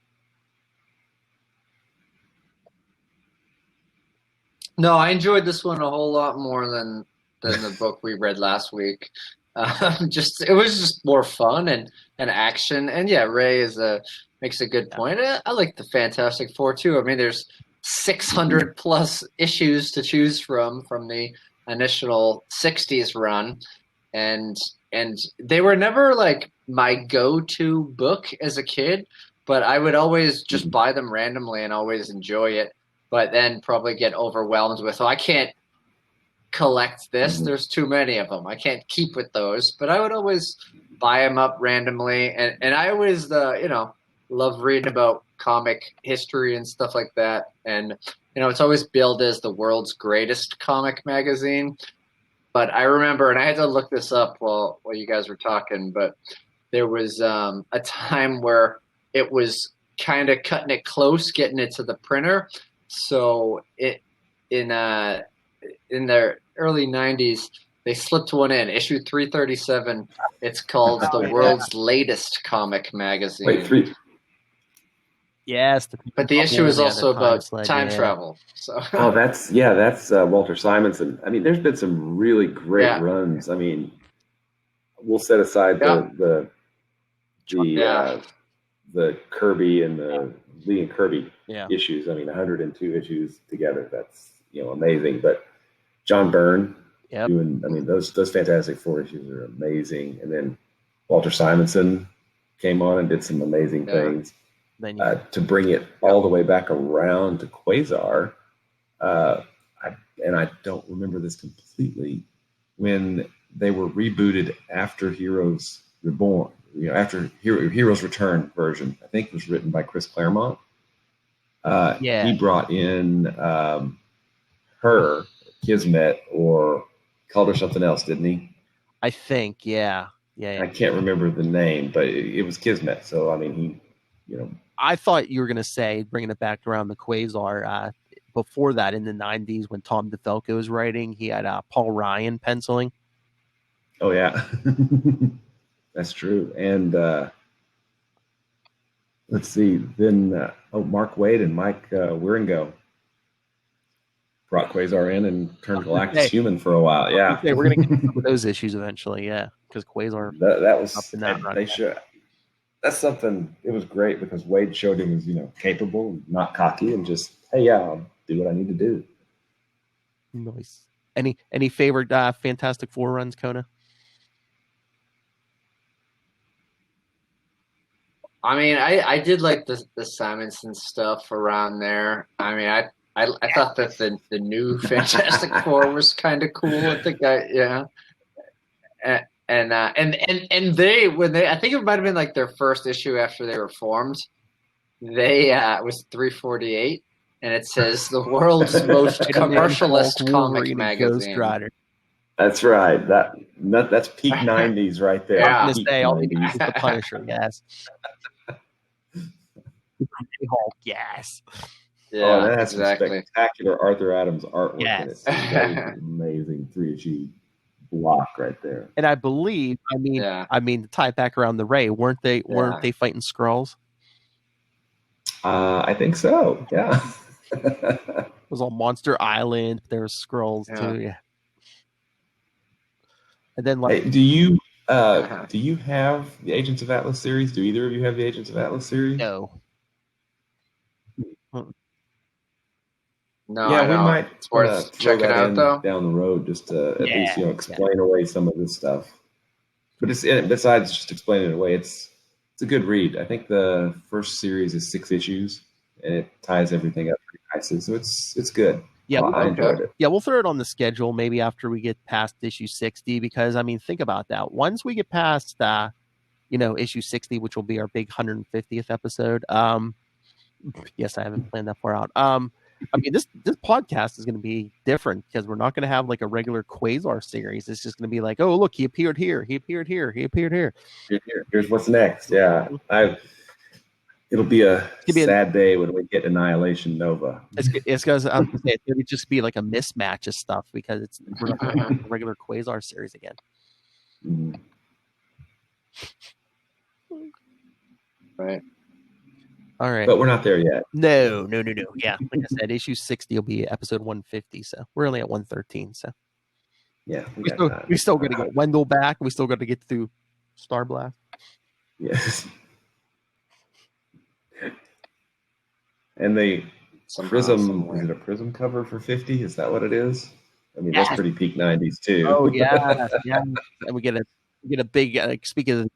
No, I enjoyed this one a whole lot more than the book we read last week. It was just more fun and action. And yeah, Ray makes a good point. I like the Fantastic Four too. I mean, there's 600 plus issues to choose from the initial 60s run, and they were never like my go-to book as a kid, but I would always just buy them randomly and always enjoy it, but then probably get overwhelmed with, I can't collect this. There's too many of them. I can't keep with those, but I would always buy them up randomly. And I always, love reading about comic history and stuff like that. And, it's always billed as the world's greatest comic magazine. But I remember, and I had to look this up while you guys were talking, but there was a time where it was kind of cutting it close, getting it to the printer. So in the early 90s, they slipped one in, issue 337. It's called The World's Latest Comic Magazine. Wait, 3. Yes. But the issue is also about time travel. So. Oh, that's Walter Simonson. I mean, there's been some really great runs. I mean, we'll set aside the Kirby and the Lee and Kirby issues. I mean, 102 issues together. That's amazing. But John Byrne doing, I mean, those Fantastic Four issues are amazing. And then Walter Simonson came on and did some amazing things. To bring it all the way back around to Quasar, I don't remember this completely, when they were rebooted after Heroes Reborn, after Heroes Return version, I think was written by Chris Claremont. He brought in her, Kismet, or called her something else, didn't he? I think, yeah. I can't remember the name, but it was Kismet. So, I mean, he, I thought you were going to say, bringing it back around the Quasar, before that in the 90s when Tom DeFalco was writing, he had Paul Ryan penciling. Oh, yeah. That's true. And let's see, then Mark Waid and Mike Wieringo brought Quasar in and turned Galactus human for a while. Yeah. We're going to get into those issues eventually, because Quasar that was up in that run. They should. That's something. It was great because Wade showed him as capable, not cocky, and just I'll do what I need to do. Nice. Any favorite Fantastic Four runs, Kona? I mean, I did like the Simonson stuff around there. I mean, I thought that the new Fantastic Four was kind of cool. I think And they, I think it might have been like their first issue after they were formed. It was 348, and it says the world's most commercialist comic magazine. That's right. That's peak 90s right there. I was going to say, all the the Punisher, yes. Hulk, yes. Yeah, that has some spectacular Arthur Adams artwork in it. It's amazing 3-issue block right there. And I believe, to tie it back around the Ray, weren't they fighting Skrulls? I think so. Yeah. It was on Monster Island. There were Skrulls too. Yeah. And then, hey, do you have the Agents of Atlas series? Do either of you have the Agents of Atlas series? No. No, yeah, I know. we might It's worth checking out, though. down the road, just to at least explain away some of this stuff. But besides just explaining it away, it's a good read. I think the first series is 6 issues, and it ties everything up pretty nicely. So it's good. Yeah, I enjoyed it. Yeah, we'll throw it on the schedule maybe after we get past issue 60, because I mean, think about that. Once we get past issue 60, which will be our big 150th episode. Yes, I haven't planned that far out. I mean, this podcast is going to be different because we're not going to have like a regular Quasar series. It's just going to be like, oh, look, he appeared here, he appeared here, he appeared here. Here's what's next. Yeah, it'll be a sad day when we get Annihilation Nova. It's because it's going to just be like a mismatch of stuff because we're not going to have a regular Quasar series again. Mm-hmm. Right. All right. But we're not there yet. No. Yeah. Like I said, issue 60 will be episode 150. So we're only at 113. So yeah, we still got to get Wendell back. We still got to get through Star Blast. Yes. And Prism, is it a Prism cover for 50? Is that what it is? I mean, that's pretty peak 90s too. Oh yeah. And we get a big speaking of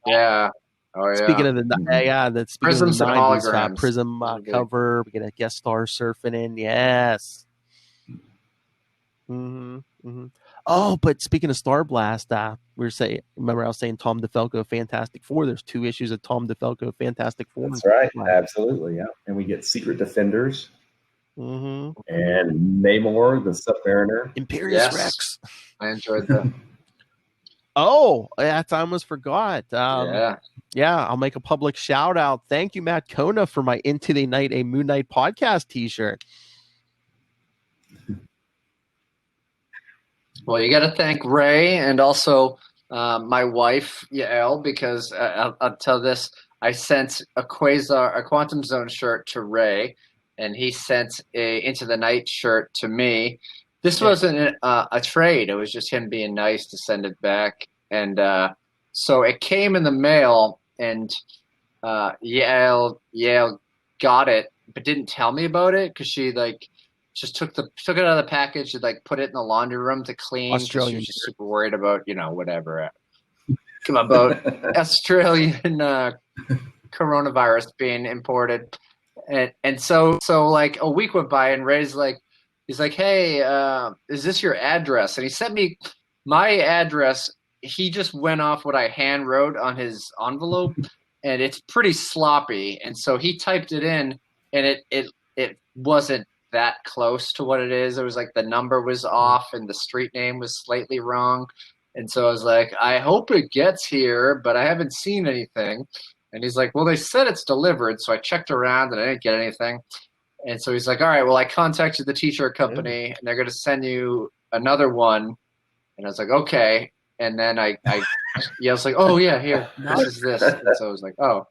Speaking of the Prisms and holograms. Prism cover, we get a guest star surfing in. Yes. Oh, but speaking of Star Blast, remember I was saying Tom DeFalco Fantastic Four. There's 2 issues of Tom DeFalco Fantastic Four. That's right. Absolutely, yeah. And we get Secret Defenders. And Namor, the Submariner. Imperious Rex. I enjoyed that. Oh, I almost forgot. Yeah, I'll make a public shout out. Thank you, Matt Kona, for my Into the Night, a Moon Knight podcast t-shirt. Well, you got to thank Ray and also my wife, Yael, because I'll tell this. I sent a Quantum Zone shirt to Ray, and he sent a Into the Night shirt to me. This wasn't a trade. It was just him being nice to send it back. And so it came in the mail, and Yael got it, but didn't tell me about it because she just took it out of the package and put it in the laundry room to clean. She was just super worried about whatever about Australian coronavirus being imported, and so a week went by, and Ray's he's like, hey, is this your address? And he sent me my address. He just went off what I hand wrote on his envelope, and it's pretty sloppy. And so he typed it in, and it wasn't that close to what it is. It was the number was off and the street name was slightly wrong. And so I was like, I hope it gets here, but I haven't seen anything. And he's like, well, they said it's delivered. So I checked around and I didn't get anything. And so he's like, all right, well, I contacted the t-shirt company and they're going to send you another one. And I was like, okay. And then I was like, oh yeah, here, this is this. And so I was like, oh,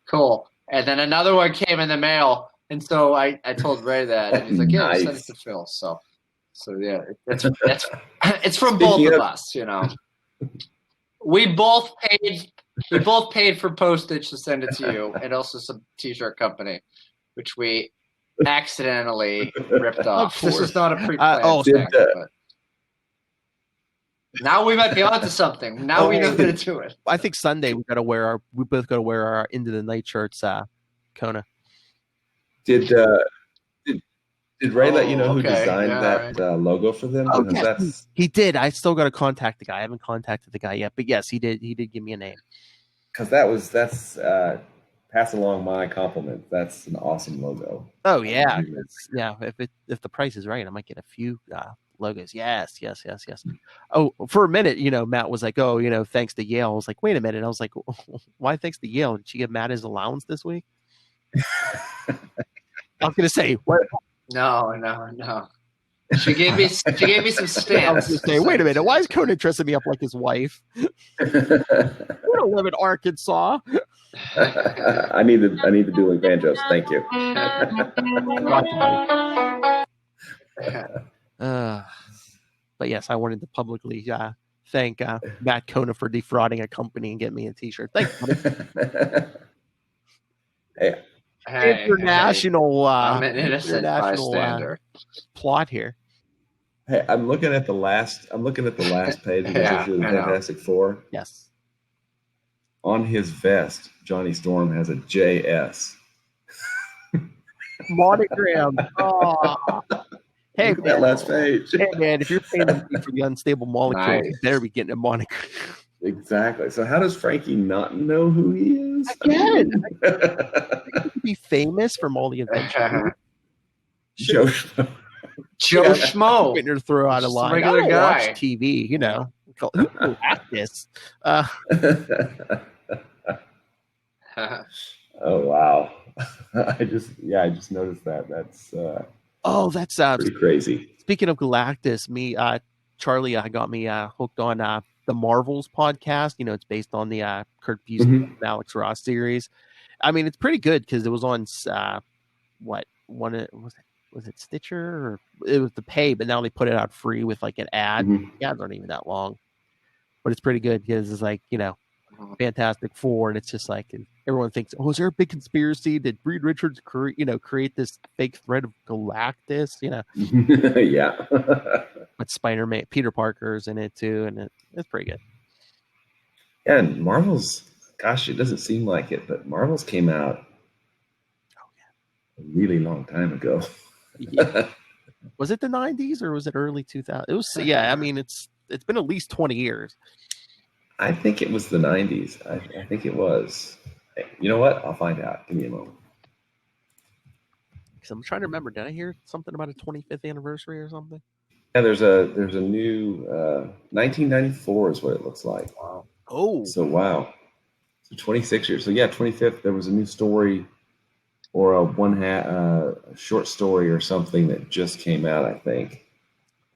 cool. And then another one came in the mail. And so I told Ray that, and he's like, yeah, send it to Phil. So yeah, it's from both of us, We both paid for postage to send it to you, and also some t-shirt company, which we accidentally ripped off. This is not a pre-planned thing, but now we might be onto something. Now we know how to do it. I think Sunday we both got to wear our Into the Night shirts, Kona. Did Ray let you know who designed that logo for them? Oh, yes, he did. I still got to contact the guy. I haven't contacted the guy yet, but yes, he did. He did give me a name. Because that's pass along my compliments. That's an awesome logo. Oh yeah, yeah. If the price is right, I might get a few logos. Yes. Oh, for a minute, Matt was like, oh, thanks to Yale. I was like, wait a minute. I was like, why thanks to Yale? Did she give Matt his allowance this week? I was gonna say what? No. She gave me some stamps. I was gonna say, wait a minute. Why is Conan dressing me up like his wife? We don't live in Arkansas. I need the dueling banjos. Thank you. But yes, I wanted to publicly thank Matt Kona for defrauding a company and getting me a t-shirt. Thanks, buddy. Hey, international. I'm an innocent bystander. Plot here. Hey, I'm looking at the last page of this issue of the Fantastic Four. Yes. On his vest, Johnny Storm has a JS. Monogram. Oh. Hey, look at that last page. Hey, man, if you're paying for the unstable molecule, you better be getting a monogram. Exactly. So how does Frankie not know who he is? Again, he could be famous from all the adventures. Joe Schmo. Waiting to throw out a line. Regular I don't guy. watch TV, you know. Who will act this? Oh wow! I just noticed that. That's that's pretty crazy. Speaking of Galactus, Charlie got me hooked on the Marvels podcast. You know, it's based on the Kurt Busiek and Alex Ross series. I mean, it's pretty good because it was on was it Stitcher, or it was the pay, but now they put it out free with like an ad. The ads aren't even that long, but it's pretty good because it's like, you know, Fantastic Four, and it's just like everyone thinks, oh, is there a big conspiracy? Did Reed Richards create this fake thread of Galactus? You know, yeah. But Spider-Man, Peter Parker's in it too, and it's pretty good. Yeah, and Marvel's, gosh, it doesn't seem like it, but Marvel's came out a really long time ago. Yeah. Was it the 90s or was it early 2000s? It was. Yeah, I mean, it's been at least 20 years. I think it was the 90s. I think it was. You know what? I'll find out. Give me a moment. Because I'm trying to remember. Did I hear something about a 25th anniversary or something? Yeah, there's a new 1994 is what it looks like. Wow. Oh. So wow. So 26 years. So yeah, 25th. There was a new story or a short story or something that just came out, I think.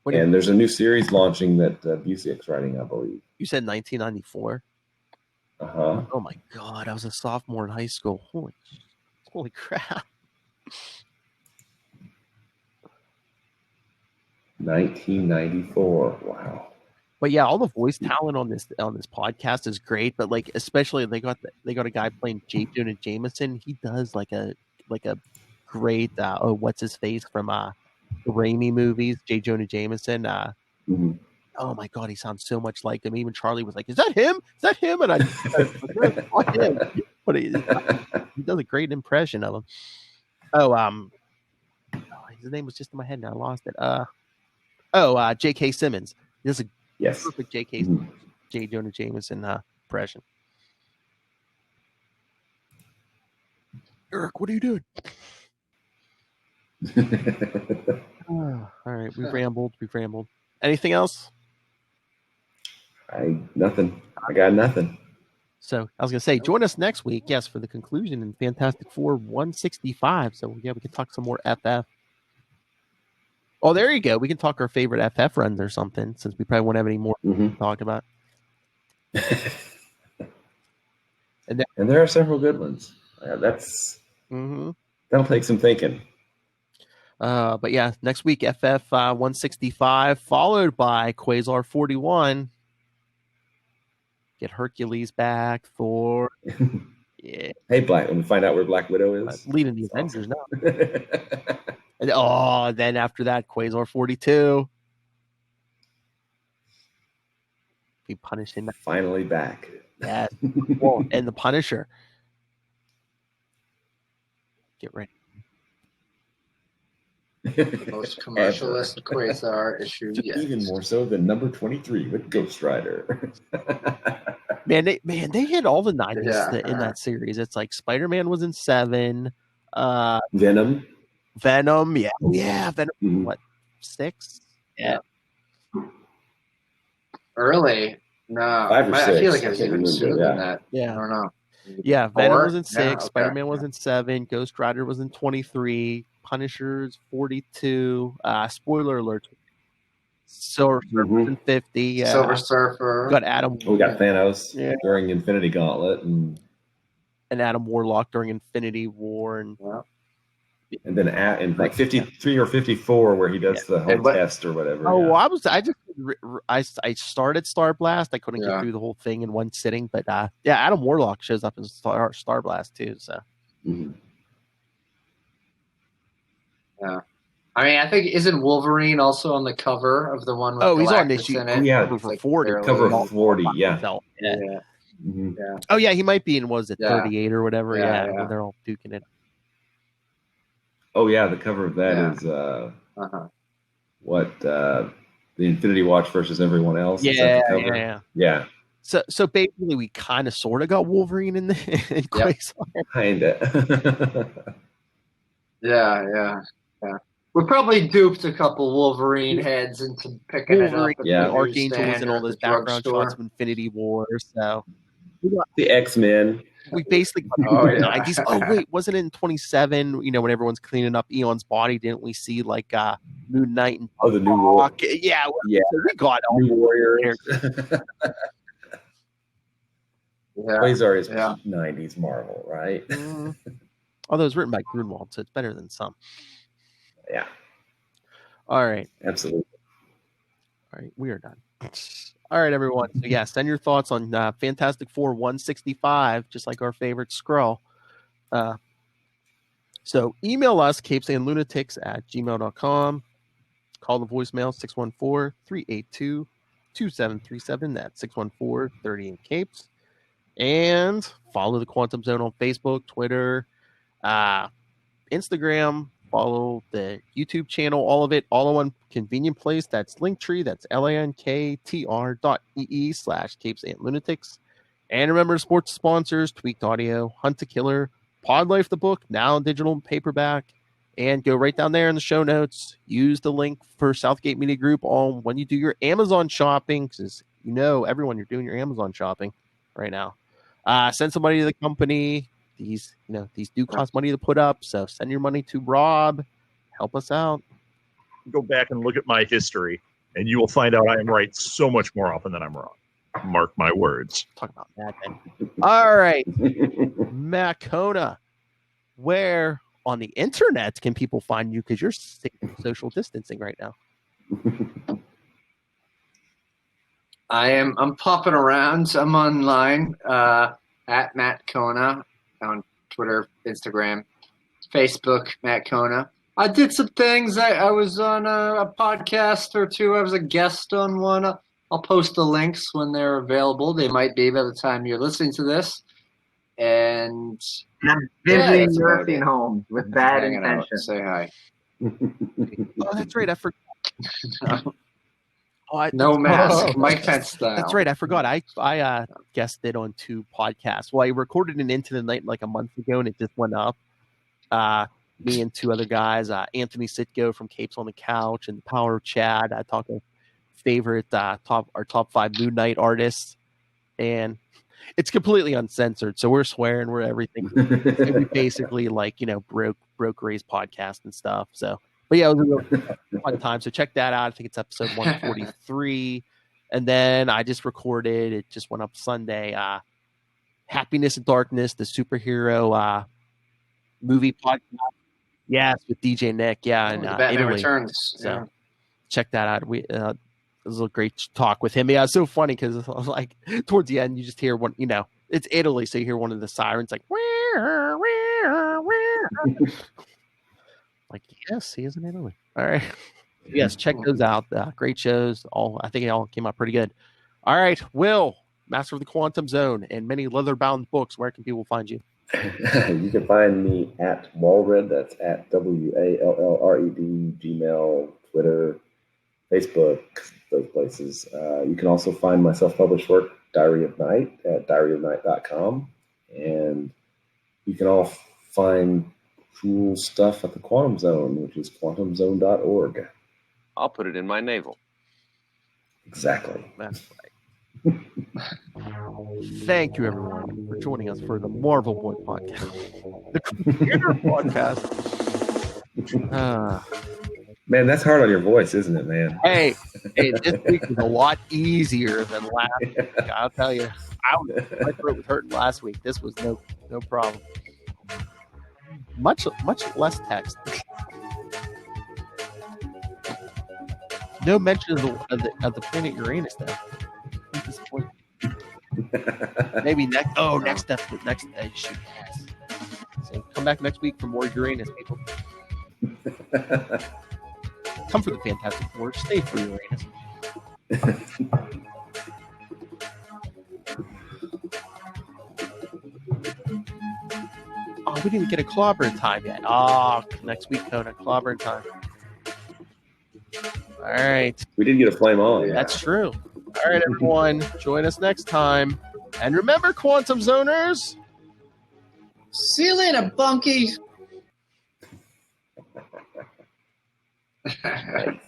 And there's a new series launching that Busiek's writing, I believe. You said 1994? Uh-huh. Oh, my God. I was a sophomore in high school. Holy crap. 1994. Wow. But yeah, all the voice talent on this podcast is great. But like, especially they got a guy playing J. Jonah Jameson. He does like a great what's his face from the Raimi movies, J. Jonah Jameson. Oh my God, he sounds so much like him. Even Charlie was like, "Is that him? Is that him?" And I him. But he does a great impression of him. Oh, his name was just in my head now. I lost it. J.K. Simmons. He does a perfect J.K. J. Jonah Jameson impression. Eric, what are you doing? All right, we've rambled. Anything else? Nothing. I got nothing. So I was gonna say, join us next week, yes, for the conclusion in Fantastic Four 165. So yeah, we can talk some more FF. Oh, there you go. We can talk our favorite FF runs or something, since we probably won't have any more to talk about. And there are several good ones. That'll take some thinking. But yeah, next week FF 165, followed by Quasar 41. Get Hercules back, Thor. Yeah. Hey, when we find out where Black Widow is, leading the Avengers now. And then after that, Quasar 42. Be punishing. Finally back. Yeah. Well, and the Punisher. Get ready. The most commercialist Quasar issue yet. Even more so than number 23 with Ghost Rider. Man, they hit all the 90s in that series. It's like Spider-Man was in 7. Venom, yeah. Venom, what, 6? Yeah. Early? No. 5 or 6. I feel like it was even sooner than that. Yeah. I don't know. Yeah, Venom was in 6, Yeah, okay. Spider-Man was in 7, Ghost Rider was in 23, Punisher's 42, spoiler alert, Silver Surfer in 50. Yeah. Silver Surfer. We got Adam. We got Thanos during Infinity Gauntlet, and Adam Warlock during Infinity War, and then in like 53 or 54 where he does the whole test or whatever. Oh, I started Star Blast. I couldn't get through the whole thing in one sitting, but Adam Warlock shows up in Star Blast too. So Yeah. I mean, I think isn't Wolverine also on the cover of the one with he's on Galactus this sheet. in it? Yeah, cover for Like 40. barely- Cover of 40, yeah. So, Yeah. Mhm. Yeah. Oh yeah, he might be in 38 or whatever. Yeah, Yeah, yeah. when they're all duking it. Oh yeah, the cover of that Yeah. is Uh-huh. the Infinity Watch versus everyone else. Is that the cover? Yeah. So basically, we kind of sort of got Wolverine in Quasar. Kinda. Yeah. We probably duped a couple Wolverine heads into picking Wolverine, it up. Yeah. At the Archangel was in newsstand all or those the background drugstore. shots of Infinity War. So The X-Men. we basically got Oh, the yeah. 90s. Oh wait, wasn't it in 27? You know, when everyone's cleaning up Eon's body, didn't we see like Moon Knight and Oh, the New War. Rock? Yeah, Yeah. so we got all New Warriors. Yeah. Quasar is Yeah. 90s Marvel, right? Although it's written by Grunwald, so it's better than some. Yeah, All right. absolutely. All right, we are done. All right, everyone. So yeah, send your thoughts on Fantastic Four 165, just like our favorite Skrull. So email us, capesandlunatics@gmail.com. Call the voicemail 614-382-2737. That's 614-30-CAPES. And follow the Quantum Zone on Facebook, Twitter, Instagram. Follow the YouTube channel, all of it, all in one convenient place. That's Linktree. That's linktr.ee/capesandlunatics. And remember to support the sponsors, Tweaked Audio, Hunt to Killer, Pod Life the book, now in digital and paperback. And go right down there in the show notes. Use the link for Southgate Media Group on when you do your Amazon shopping, because you know, everyone, you're doing your Amazon shopping right now. Send somebody to the company. These do cost money to put up, so send your money to Rob. Help us out. Go back and look at my history, and you will find out I am right so much more often than I'm wrong. Mark my words. Talk about that then. All right, Matt Kona, where on the internet can people find you? Because you're social distancing right now. I'm popping around. I'm online at Matt Kona on Twitter, Instagram, Facebook, Matt Kona. I did some things. I was on a podcast or two. I was a guest on one. I'll post the links when they're available. They might be by the time you're listening to this. And visiting that's about nursing it. homes with bad Hanging out. intentions. Say hi. Oh, that's right. I forgot. No mask. Mike Pence style. That's right. I forgot. I guested on 2 podcasts. Well, I recorded an Into the Night like a month ago, and it just went up. Me and 2 other guys, Anthony Sitko from Capes on the Couch and The Power of Chad. I talked to favorite our top 5 Moon Knight artists, and it's completely uncensored. So we're swearing, we're everything. And we basically broke Ray's podcast and stuff. So. But yeah, it was a real fun time. So check that out. I think it's episode 143. And then I just recorded, it just went up Sunday, Happiness and Darkness, the superhero movie podcast. Yes, with DJ Nick. Yeah, in Batman Italy. Returns. So Yeah. check that out. It was a great talk with him. Yeah, it's so funny because like towards the end, you just hear one, it's Italy. So you hear one of the sirens like, like, yes, he is in Italy. All right. Yes, check those out. Great shows. I think it all came out pretty good. All right, Will, Master of the Quantum Zone, and many leather-bound books. Where can people find you? You can find me at Wallred. That's at WALLRED, Gmail, Twitter, Facebook, those places. You can also find my self-published work, Diary of Night, at diaryofnight.com. And you can all find cool stuff at the Quantum Zone, which is quantumzone.org. I'll put it in my navel. Exactly. That's right. Thank you, everyone, for joining us for the Marvel Boy podcast, the computer podcast. Man, that's hard on your voice, isn't it, man? Hey, this week was a lot easier than last week. I'll tell you, my throat was hurting last week. This was no problem. Much less text. No mention of the planet Uranus though. Maybe next issue. So come back next week for more Uranus, people. Come for the Fantastic Four. Stay for Uranus. Oh, we didn't get a clobbering time yet. Oh, next week, Conan, clobbering time. All right. We did get a flame on. That's true. All right, everyone. Join us next time. And remember, Quantum Zoners. See you later, bunkies. Thanks.